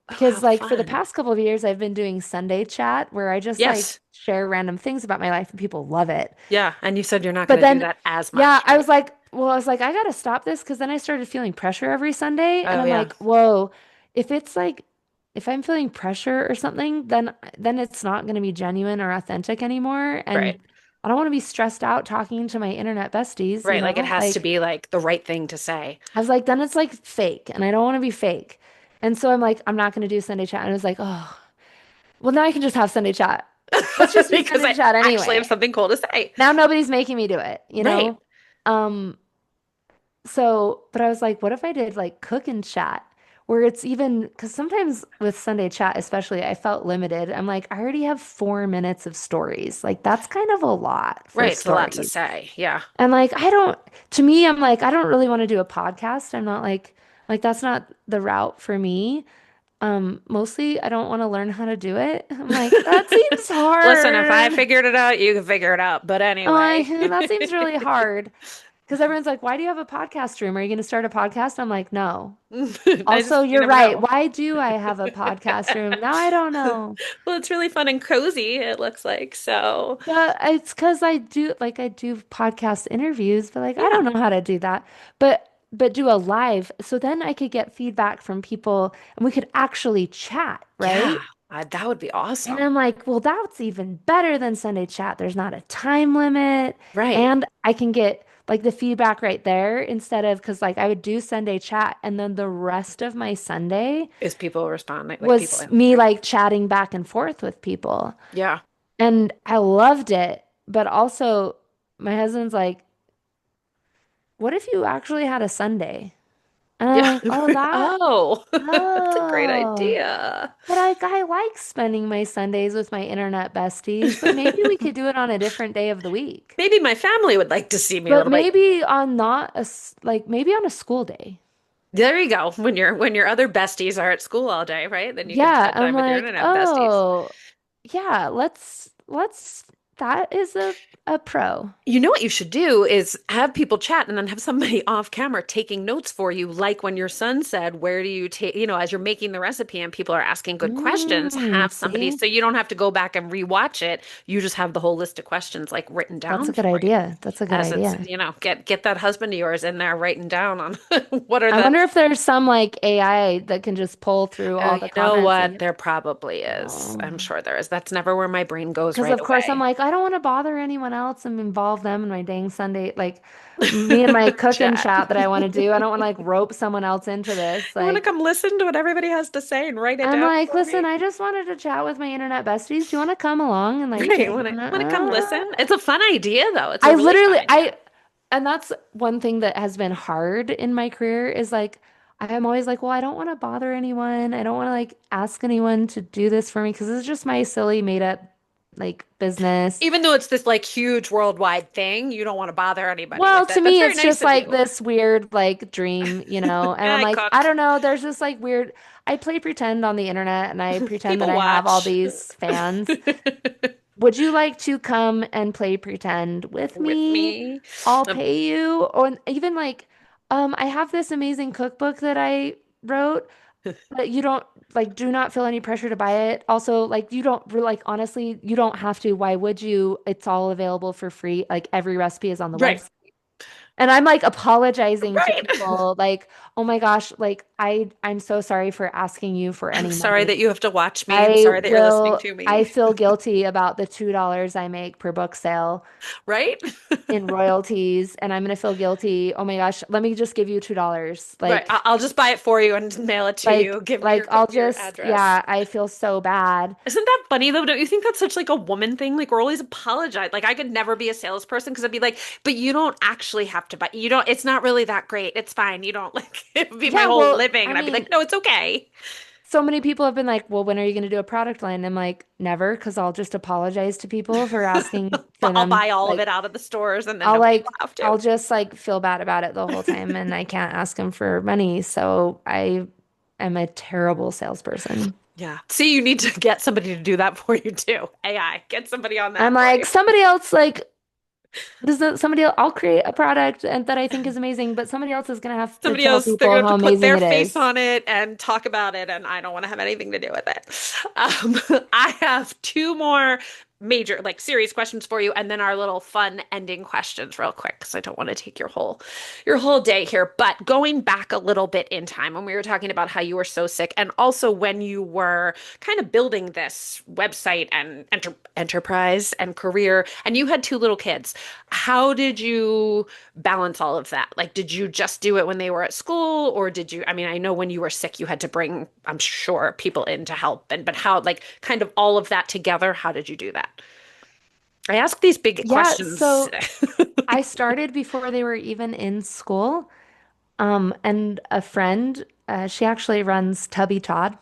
Oh, how Because like for the fun. past couple of years I've been doing Sunday chat where I just like Yes. share random things about my life and people love it. Yeah. And you said you're not But going to do then that as yeah, much, right? I was like I gotta stop this because then I started feeling pressure every Sunday and Oh, I'm yeah. like, whoa, if it's like if I'm feeling pressure or something, then it's not going to be genuine or authentic anymore. And Right. I don't want to be stressed out talking to my internet besties, Right. Like it has to Like be like the right thing to say. I was like, then it's like fake, and I don't want to be fake. And so I'm like, I'm not going to do Sunday chat. And I was like, oh, well, now I can just have Sunday chat. Let's just do Because Sunday I chat actually have anyway. something cool to say. Now nobody's making me do it. Right. Um, so, but I was like, what if I did like cook and chat where it's even because sometimes with Sunday chat, especially, I felt limited. I'm like, I already have 4 minutes of stories. Like, that's kind of a lot for Right. It's a lot to stories. say. Yeah. And like, I don't, to me, I'm like, I don't really want to do a podcast. I'm not like, that's not the route for me. Mostly I don't want to learn how to do it. I'm like, that seems Listen, if I hard. figured it out, you can figure it out. But I'm like, anyway, that seems really hard. Because everyone's like, why do you have a podcast room? Are you going to start a podcast? I'm like, no. I Also, just, you you're never right. know. Why do I have a podcast room? Now I don't know. Well, it's really fun and cozy, it looks like. So, But it's because I do podcast interviews, but like I yeah. don't know how to do that. But do a live, so then I could get feedback from people and we could actually chat, Yeah. right? That would be And awesome. I'm like, well, that's even better than Sunday chat. There's not a time limit, Right. and I can get like the feedback right there instead of because like I would do Sunday chat and then the rest of my Sunday Is people responding, like people was me answering? like chatting back and forth with people. Yeah. And I loved it. But also, my husband's like, what if you actually had a Sunday? And I'm Yeah. like, oh, Oh, that's a great oh. idea. But I like spending my Sundays with my internet besties, but maybe we could do it on a different day of the week. Maybe my family would like to see me a But little bit. maybe on not a, like, maybe on a school day. There you go. When your other besties are at school all day, right? Then you can Yeah, spend I'm time with your like, internet besties. oh, yeah, that is a pro. You know what you should do is have people chat and then have somebody off camera taking notes for you, like when your son said, where do you take, as you're making the recipe and people are asking good questions, have somebody See? so you don't have to go back and rewatch it. You just have the whole list of questions like written That's a down good for you. idea. That's a good As it's, idea. get that husband of yours in there writing down on what are I the wonder if there's some like AI that can just pull through all you the know comments and what? get, There probably is. oh. I'm sure there is. That's never where my brain goes Because right of course I'm away. like, I I don't want to bother anyone else and involve them in my dang Sunday, like me and my cooking Chat. chat that I want to do. I don't want to like rope someone else into this. You want to Like, come listen to what everybody has to say and write it I'm down like, for listen, me? I just wanted to chat with my internet besties. Do you want to come along and like Right. take? Want to come listen? It's a fun idea though. It's a I really fun literally, idea. and that's one thing that has been hard in my career is like, I'm always like, well, I don't want to bother anyone. I don't want to like ask anyone to do this for me because it's just my silly made up like business. Even though it's this like huge worldwide thing, you don't want to bother anybody Well, with to it. That's me, very it's nice just of like you. this weird like dream, and Yeah, I'm I like, I cook. don't know, there's this like weird, I play pretend on the internet and I pretend that People I have all watch these fans. Would you like to come and play pretend with with me? me. I'll Um, pay you. Or even like, I have this amazing cookbook that I wrote, but you don't like do not feel any pressure to buy it. Also, like you don't like honestly, you don't have to. Why would you? It's all available for free. Like every recipe is on the right. website. And I'm like apologizing to Right. people like, "Oh my gosh, like I'm so sorry for asking you for I'm any sorry money. that you have to watch me. I'm sorry that you're listening to I me. feel guilty about the $2 I make per book sale Right? in royalties, and I'm gonna feel guilty. Oh my gosh, let me just give you $2. Right. I'll just buy it for you and mail it to you. Give me I'll your just, address. yeah, I feel so bad. Isn't that funny though? Don't you think that's such like a woman thing? Like we're always apologize. Like I could never be a salesperson because I'd be like, but you don't actually have to buy. You don't. It's not really that great. It's fine. You don't like. It would be my Yeah, whole well, living, I and I'd be mean, like, no, it's okay. so many people have been like, well, when are you gonna do a product line? I'm like, never, because I'll just apologize to people for asking for But I'll them. buy all of it out of the stores, and then nobody will have I'll to. just like feel bad about it the whole time, and I can't ask them for money. So I am a terrible salesperson. Yeah. See, you need to get somebody to do that for you too. AI, get somebody on I'm that for like, you. somebody else, like, somebody else, I'll create a product and that I think is amazing, but somebody else is gonna have to Somebody tell else, they're people going to how have to put amazing their it face is. on it and talk about it, and I don't want to have anything to do with it. I have two more major, like serious questions for you, and then our little fun ending questions real quick, because I don't want to take your whole day here. But going back a little bit in time when we were talking about how you were so sick, and also when you were kind of building this website and enterprise and career, and you had two little kids, how did you balance all of that? Like, did you just do it when they were at school, or did you, I mean, I know when you were sick, you had to bring, I'm sure, people in to help, and but how, like, kind of all of that together, how did you do that? I ask these big Yeah, questions. so I started before they were even in school. And a friend, she actually runs Tubby Todd,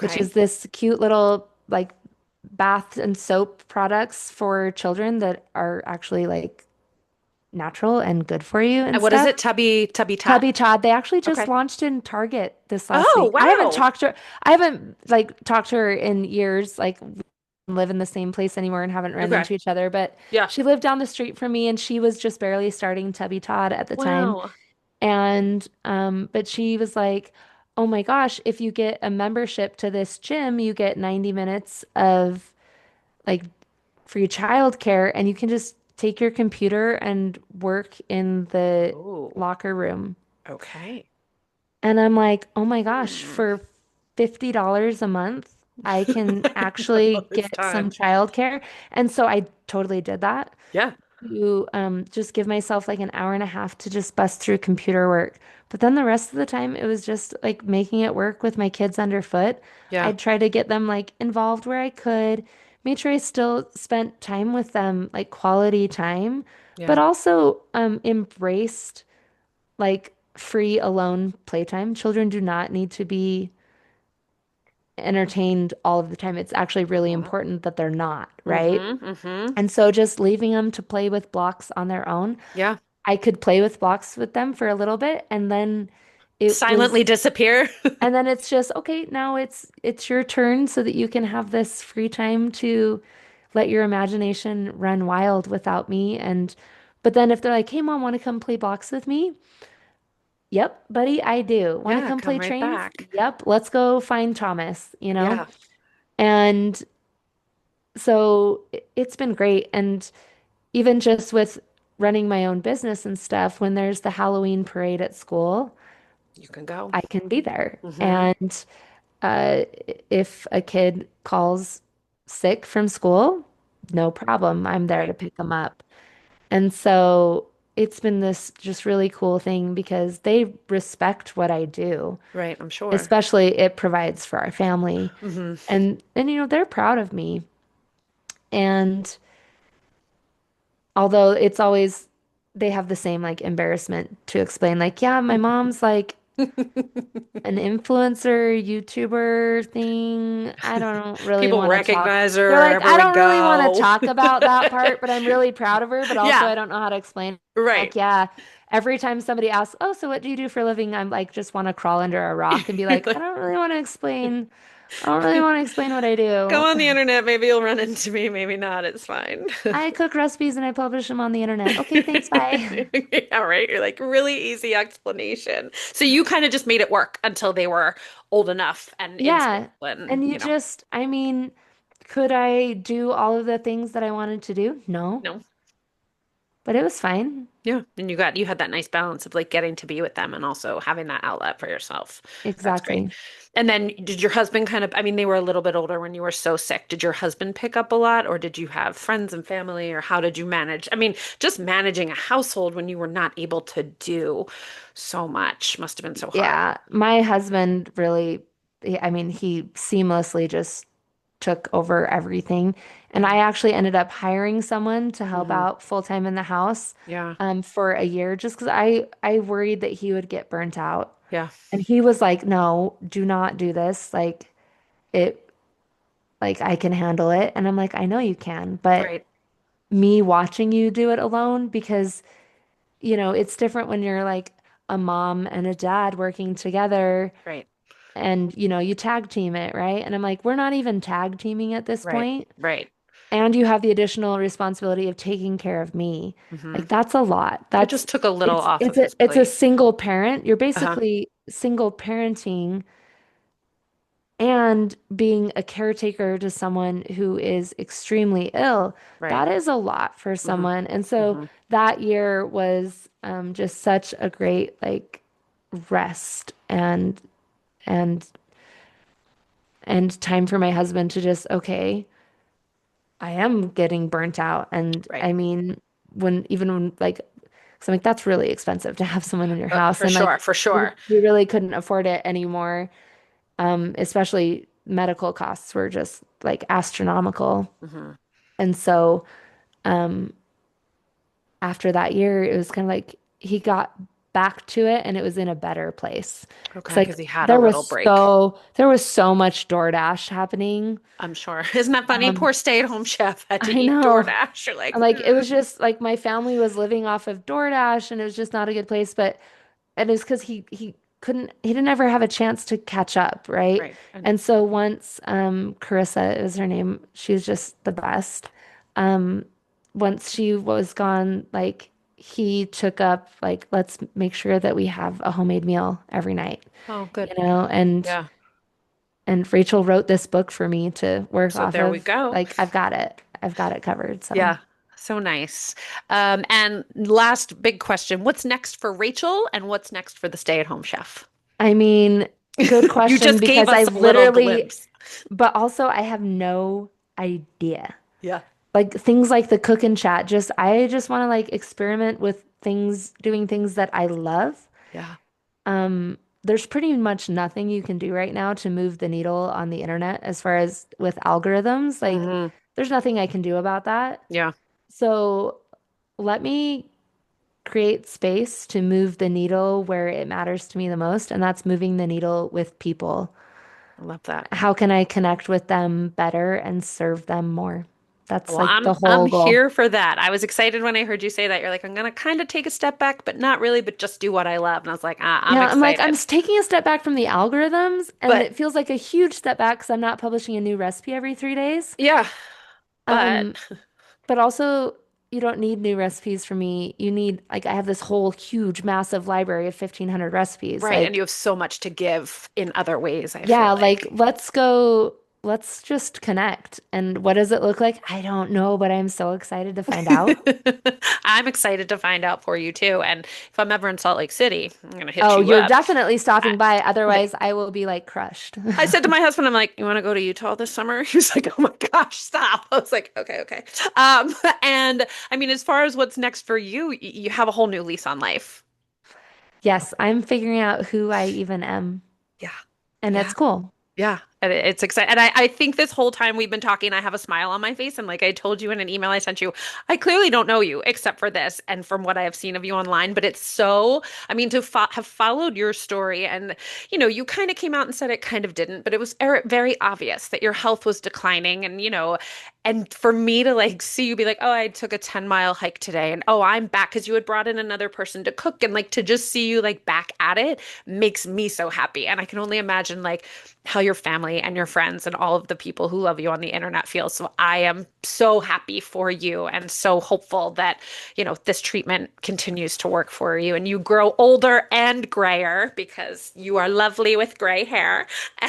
which Okay. is this cute little like bath and soap products for children that are actually like natural and good for you and What is stuff. it? Tubby Tot? Tubby Todd, they actually just Okay. launched in Target this last Oh, week. wow. I haven't like talked to her in years, like we don't live in the same place anymore and haven't run Okay. into each other, but Yeah. she lived down the street from me and she was just barely starting Tubby Todd at the time. Wow. And but she was like, "Oh my gosh, if you get a membership to this gym, you get 90 minutes of like free childcare and you can just take your computer and work in the Oh, locker room." okay. And I'm like, "Oh my gosh, Hmm. for $50 a month, I can I know, actually it's get some time. childcare." And so I totally did that Yeah. to just give myself like an hour and a half to just bust through computer work. But then the rest of the time, it was just like making it work with my kids underfoot. Yeah. I'd try to get them like involved where I could, made sure I still spent time with them, like quality time, but Yeah. also embraced like free alone playtime. Children do not need to be entertained all of the time. It's actually really Mhm. important that they're not, right? Mhm. Mhm. And so just leaving them to play with blocks on their own. Yeah. I could play with blocks with them for a little bit and then it was Silently disappear. and then it's just okay, now it's your turn so that you can have this free time to let your imagination run wild without me and but then if they're like, "Hey mom, want to come play blocks with me?" "Yep, buddy, I do." "Want to Yeah, come play come right trains?" back. "Yep, let's go find Thomas." Yeah. And so it's been great and even just with running my own business and stuff, when there's the Halloween parade at school, You can go. I can be there. Hmm. And uh, if a kid calls sick from school, no problem. I'm there to Right. pick them up. And so it's been this just really cool thing because they respect what I do. Right, I'm sure. Especially it provides for our family. Hmm. And they're proud of me. And although it's always they have the same like embarrassment to explain like, yeah, my mom's like an influencer, YouTuber thing. I don't really People want to talk. recognize They're her like, I everywhere we don't really want to go. talk about that part, but I'm really proud of her, but also Yeah, I don't know how to explain. right. Like, yeah, every time somebody asks, "Oh, so what do you do for a living?" I'm like, just want to crawl under a rock and be like, I don't really want to explain. I don't really want to explain what I Go do. on the internet, maybe you'll run into me, maybe not, it's fine. I cook recipes and I publish them on the internet. Okay, thanks, bye. Yeah, right. You're like really easy explanation. So you kind of just made it work until they were old enough and in school Yeah. and, And I mean, could I do all of the things that I wanted to do? No, no. but it was fine. Yeah. And you had that nice balance of like getting to be with them and also having that outlet for yourself. That's great. Exactly. And then did your husband kind of, I mean, they were a little bit older when you were so sick. Did your husband pick up a lot or did you have friends and family or how did you manage? I mean, just managing a household when you were not able to do so much must have been so hard. Yeah, my husband really, I mean, he seamlessly just took over everything. And Yeah. I actually ended up hiring someone to help Hmm. out full time in the house Yeah. for a year just because I worried that he would get burnt out. Yeah. And he was like, "No, do not do this. It like I can handle it." And I'm like, "I know you can, but Right. me watching you do it alone because it's different when you're like a mom and a dad working together Right. and you tag team it, right?" And I'm like, "We're not even tag teaming at this Right. point. Right. And you have the additional responsibility of taking care of me." Hmm. Like that's a lot. It just took a little It's off it's of a his it's a plate. single parent. You're Uh-huh. basically single parenting and being a caretaker to someone who is extremely ill. Right. That is a lot for Hmm. someone. And so Hmm. that year was just such a great like rest and and time for my husband to just, okay, I am getting burnt out. And Right. I mean, when like, so I'm like, that's really expensive to have someone in your house. For And sure. like, For we, sure. we really couldn't afford it anymore. Especially medical costs were just like astronomical. Hmm. And so, um, after that year, it was kind of like he got back to it and it was in a better place. Because Okay. like Because he had a little break. there was so much DoorDash happening. I'm sure. Isn't that funny? Um, Poor stay-at-home chef had to I eat know. DoorDash. You're like, And like it hmm. was just like my family was living off of DoorDash and it was just not a good place. But it is because he didn't ever have a chance to catch up, right? Right. And And so once Carissa is her name, she's just the best. Um, once she was gone, like he took up like let's make sure that we have a homemade meal every night, oh, good. and Yeah. Rachel wrote this book for me to work So off there we of. go. Like I've got it. I've got it covered. So Yeah. So nice. And last big question, what's next for Rachel and what's next for the stay-at-home chef? I mean, good You question just gave because I us a little literally, glimpse. but also I have no idea. Yeah. Like things like the cook and chat, I just want to like experiment with things, doing things that I love. Yeah. There's pretty much nothing you can do right now to move the needle on the internet as far as with algorithms. Like Hmm. there's nothing I can do about that. Yeah. So let me create space to move the needle where it matters to me the most, and that's moving the needle with people. I love that. How can I connect with them better and serve them more? That's Well, like the I'm whole goal. here for that. I was excited when I heard you say that. You're like, I'm gonna kind of take a step back, but not really, but just do what I love. And I was like, I'm Yeah, I'm like, excited. taking a step back from the algorithms, and But it feels like a huge step back because I'm not publishing a new recipe every 3 days. yeah, but Um, but also, you don't need new recipes from me. You need, like, I have this whole huge, massive library of 1,500 recipes. right, and Like, you have so much to give in other ways, I feel yeah, like, like. let's go. let's just connect. And what does it look like? I don't know, but I'm so excited to find out. I'm excited to find out for you too. And if I'm ever in Salt Lake City, I'm gonna hit Oh, you you're up. definitely I, stopping by. like Otherwise, I will be like crushed. I said to my husband, I'm like, you want to go to Utah this summer? He was like, oh my gosh, stop. I was like, okay, okay. And I mean, as far as what's next for you, you have a whole new lease on life. Yes, I'm figuring out who I even am, Yeah. and Yeah. it's cool. Yeah, and it's exciting. And I think this whole time we've been talking, I have a smile on my face. And like I told you in an email I sent you, I clearly don't know you except for this and from what I have seen of you online. But it's so, I mean, to fo have followed your story and, you kind of came out and said it kind of didn't, but it was very obvious that your health was declining. And for me to like see you be like, oh, I took a 10-mile hike today and oh, I'm back because you had brought in another person to cook and like to just see you like back at it makes me so happy. And I can only imagine like, how your family and your friends and all of the people who love you on the internet feel. So I am so happy for you and so hopeful that, this treatment continues to work for you and you grow older and grayer because you are lovely with gray hair.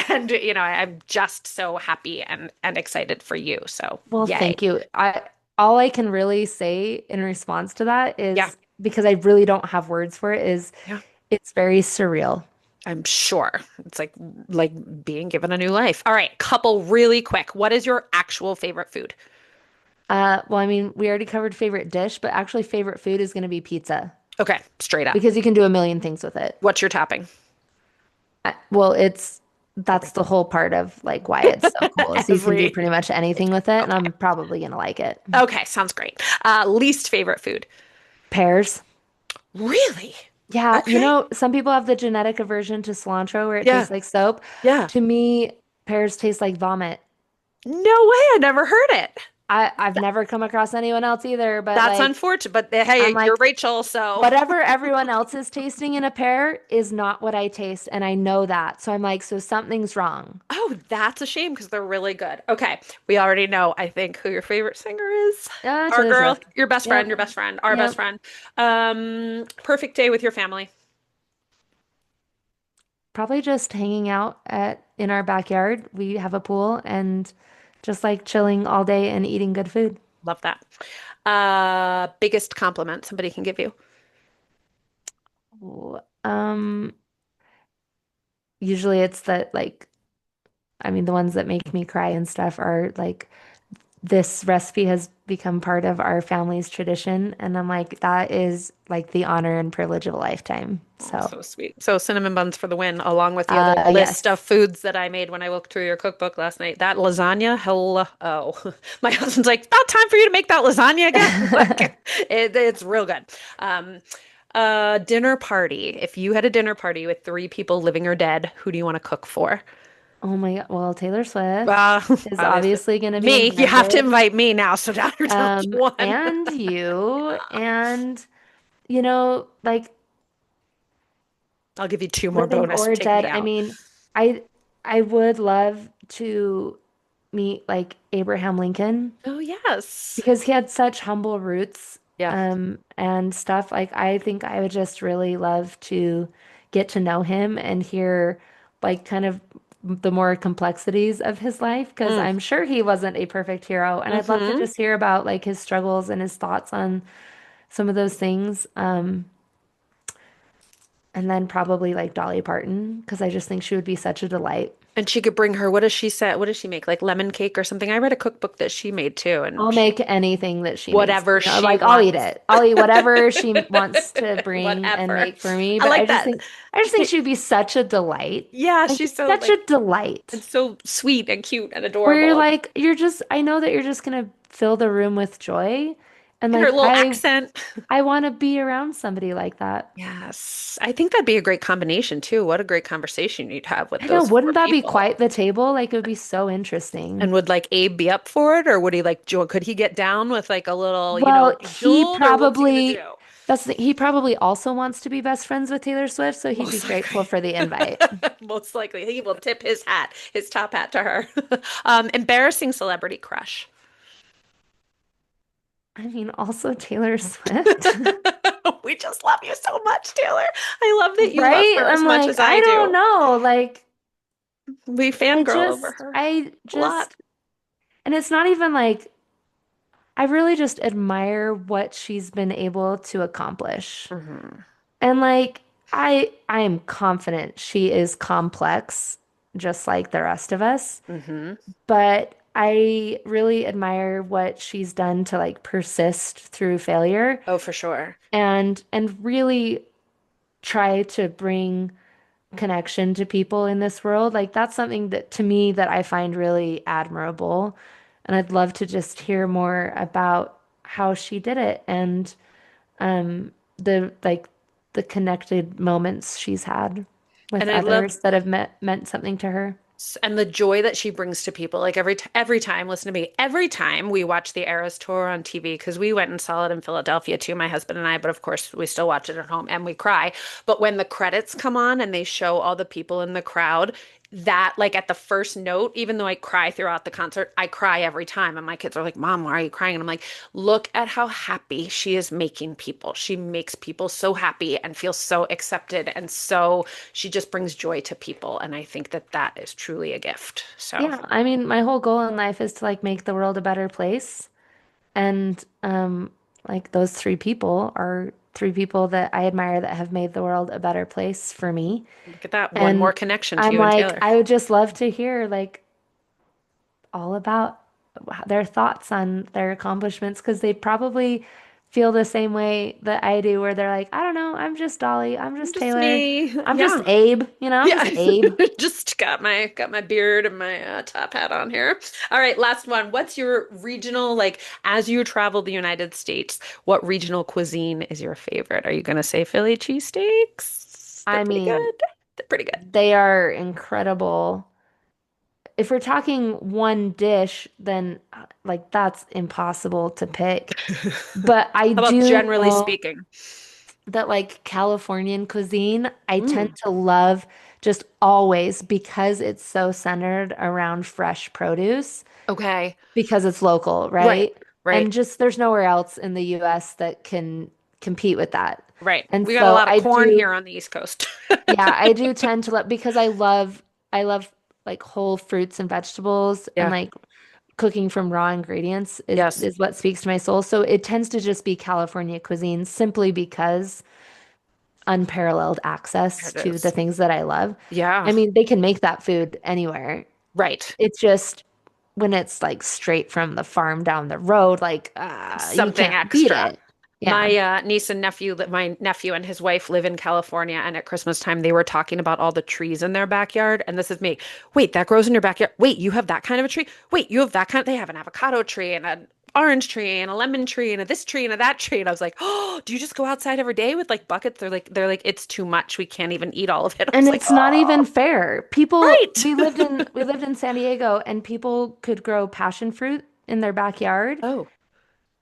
And, I'm just so happy and excited for you. So Well, yay. thank you. I all I can really say in response to that Yeah. is because I really don't have words for it is Yeah. it's very surreal. I'm sure it's like being given a new life. All right, couple really quick. What is your actual favorite food? Well, I mean, we already covered favorite dish, but actually favorite food is going to be pizza Okay, straight up. because you can do a million things with it. What's your topping? Well, that's the whole part of like why it's so cool. So you can do Every. pretty much anything with it, and Okay. I'm probably gonna like it. Okay, sounds great. Least favorite food. Pears. Really? Yeah, Okay. some people have the genetic aversion to cilantro where it Yeah. tastes like soap. Yeah. To me, pears taste like vomit. No way. I never heard it. I've never come across anyone else either, but That's like unfortunate. But I'm hey, you're like Rachel, so. whatever everyone else is tasting in a pear is not what I taste, and I know that. So I'm like, so something's wrong. Oh, that's a shame because they're really good. Okay. We already know, I think, who your favorite singer is. Our Taylor girl, Swift. your Yep. best friend, our best Yep. friend. Perfect day with your family. Probably just hanging out at in our backyard. We have a pool and just like chilling all day and eating good food. Love that. Biggest compliment somebody can give you. Ooh, usually it's that like I mean the ones that make me cry and stuff are like this recipe has become part of our family's tradition and I'm like that is like the honor and privilege of a lifetime. Oh, So, so sweet. So cinnamon buns for the win, along with the other list of yes. foods that I made when I looked through your cookbook last night. That lasagna, hello. Oh, my husband's like, about time for you to make that lasagna again. Like, it's real good. Um, dinner party. If you had a dinner party with three people living or dead, who do you want to cook for? Oh my God. Well, Taylor Swift Uh, is obviously. obviously going to be Me, you have to invited. invite me now, so now you're down to one. And you and like I'll give you two more living bonus. or Take me dead. I out. mean, I I would love to meet like Abraham Lincoln Oh, yes. because he had such humble roots Yeah. and stuff. Like I think I would just really love to get to know him and hear like kind of the more complexities of his life because Mm. I'm sure he wasn't a perfect hero and I'd love to Hmm. just hear about like his struggles and his thoughts on some of those things. And then probably like Dolly Parton, because I just think she would be such a delight. And she could bring her, what does she say? What does she make? Like lemon cake or something? I read a cookbook that she made too, and I'll make anything that she makes. whatever she Like I'll eat wants. it. I'll eat whatever she wants to bring and Whatever. make for me. I But like that. I just think she would be such a delight. Yeah, Like she's just so such like a delight. it's so sweet and cute and Where you're adorable. like, I know that you're just gonna fill the room with joy. And And her like little accent. I want to be around somebody like that. Yes. I think that'd be a great combination too. What a great conversation you'd have with I know, those four wouldn't that be people. quite the table? Like it would be so interesting. And would like Abe be up for it, or would he like could he get down with like a little, Well, bejeweled, or what's he gonna do? he probably also wants to be best friends with Taylor Swift, so he'd be Most grateful likely. for the invite. Most likely. He will tip his top hat to her. Embarrassing celebrity crush. I mean, also Taylor Swift, We just love you so much, Taylor. I love that you love right? her as I'm much like, as I I don't do. know. Like, We fangirl over her I a lot. just, and it's not even like, I really just admire what she's been able to accomplish. Hmm. And like, I am confident she is complex, just like the rest of us. Hmm. But I really admire what she's done to like persist through failure Oh, for sure. and really try to bring connection to people in this world. Like that's something that to me that I find really admirable. And I'd love to just hear more about how she did it and the like the connected moments she's had with And I love others that have meant something to her. and the joy that she brings to people. Like every time, listen to me, every time we watch the Eras tour on TV, because we went and saw it in Philadelphia too, my husband and I, but of course we still watch it at home and we cry. But when the credits come on and they show all the people in the crowd, that like at the first note, even though I cry throughout the concert, I cry every time. And my kids are like, Mom, why are you crying? And I'm like, look at how happy she is making people. She makes people so happy and feel so accepted. And so she just brings joy to people. And I think that that is truly a gift. So, Yeah, I mean, my whole goal in life is to like make the world a better place. And like those three people are three people that I admire that have made the world a better place for me. look at that. One more And connection to I'm you and like, Taylor. I would just love to hear like all about their thoughts on their accomplishments because they probably feel the same way that I do, where they're like, I don't know, I'm just Dolly, I'm just Just Taylor, me. I'm just Yeah. Abe, I'm just Yeah. Abe. Just got my beard and my top hat on here. All right, last one. What's your regional, like, as you travel the United States, what regional cuisine is your favorite? Are you gonna say Philly cheesesteaks? They're I pretty mean, good. They're pretty good. they are incredible. If we're talking one dish, then like that's impossible to pick. But I How about do generally know speaking? that like Californian cuisine, I tend Mm, to love just always because it's so centered around fresh produce okay. because it's local, Right. right? Right. And just there's nowhere else in the US that can compete with that. Right. And We got a so lot of I corn do, here on the East Coast. yeah, I do tend to love because I love like whole fruits and vegetables and Yeah. like cooking from raw ingredients Yes. is what speaks to my soul. So it tends to just be California cuisine simply because unparalleled There access it to the is. things that I love. Yeah. I mean, they can make that food anywhere. Right. It's just when it's like straight from the farm down the road, like you Something can't beat extra. it. Yeah. My niece and nephew, my nephew and his wife live in California, and at Christmas time they were talking about all the trees in their backyard. And this is me. Wait, that grows in your backyard. Wait, you have that kind of a tree? Wait, you have that kind of, they have an avocado tree and an orange tree and a lemon tree and a this tree and a that tree. And I was like, oh, do you just go outside every day with like buckets? They're like, it's too much. We can't even eat all of it. I And was like, it's not even oh, fair. People, right. we lived in San Diego and people could grow passion fruit in their backyard. Oh,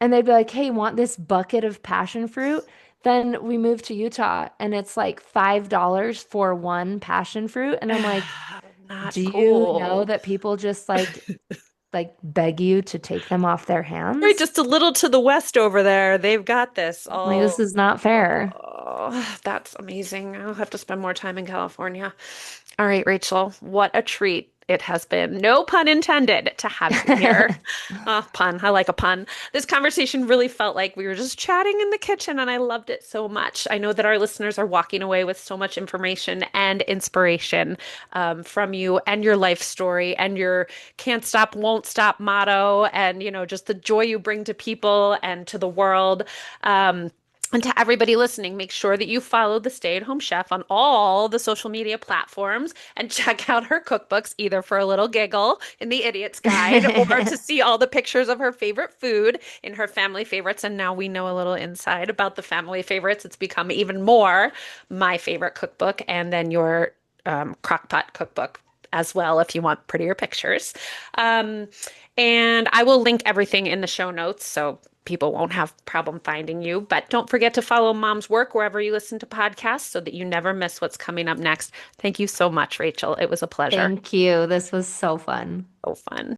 And they'd be like, hey, want this bucket of passion fruit? Then we moved to Utah and it's like $5 for one passion fruit. And I'm like, not do you know cool. that people just like beg you to take them off their Right, hands? just a little to the west over there. They've got this Like all. this is not fair. Oh, that's amazing. I'll have to spend more time in California. All right, Rachel, what a treat it has been. No pun intended to have you here. Oh, pun. I like a pun. This conversation really felt like we were just chatting in the kitchen, and I loved it so much. I know that our listeners are walking away with so much information and inspiration from you and your life story and your can't stop, won't stop motto, and just the joy you bring to people and to the world. And to everybody listening, make sure that you follow the stay-at-home chef on all the social media platforms and check out her cookbooks, either for a little giggle in the Idiot's Guide or to see all the pictures of her favorite food in her family favorites. And now we know a little inside about the family favorites. It's become even more my favorite cookbook, and then your crockpot cookbook as well if you want prettier pictures. Um, and I will link everything in the show notes so people won't have problem finding you. But don't forget to follow Mom's Work wherever you listen to podcasts so that you never miss what's coming up next. Thank you so much, Rachel. It was a pleasure. Thank you. This was so fun. So fun.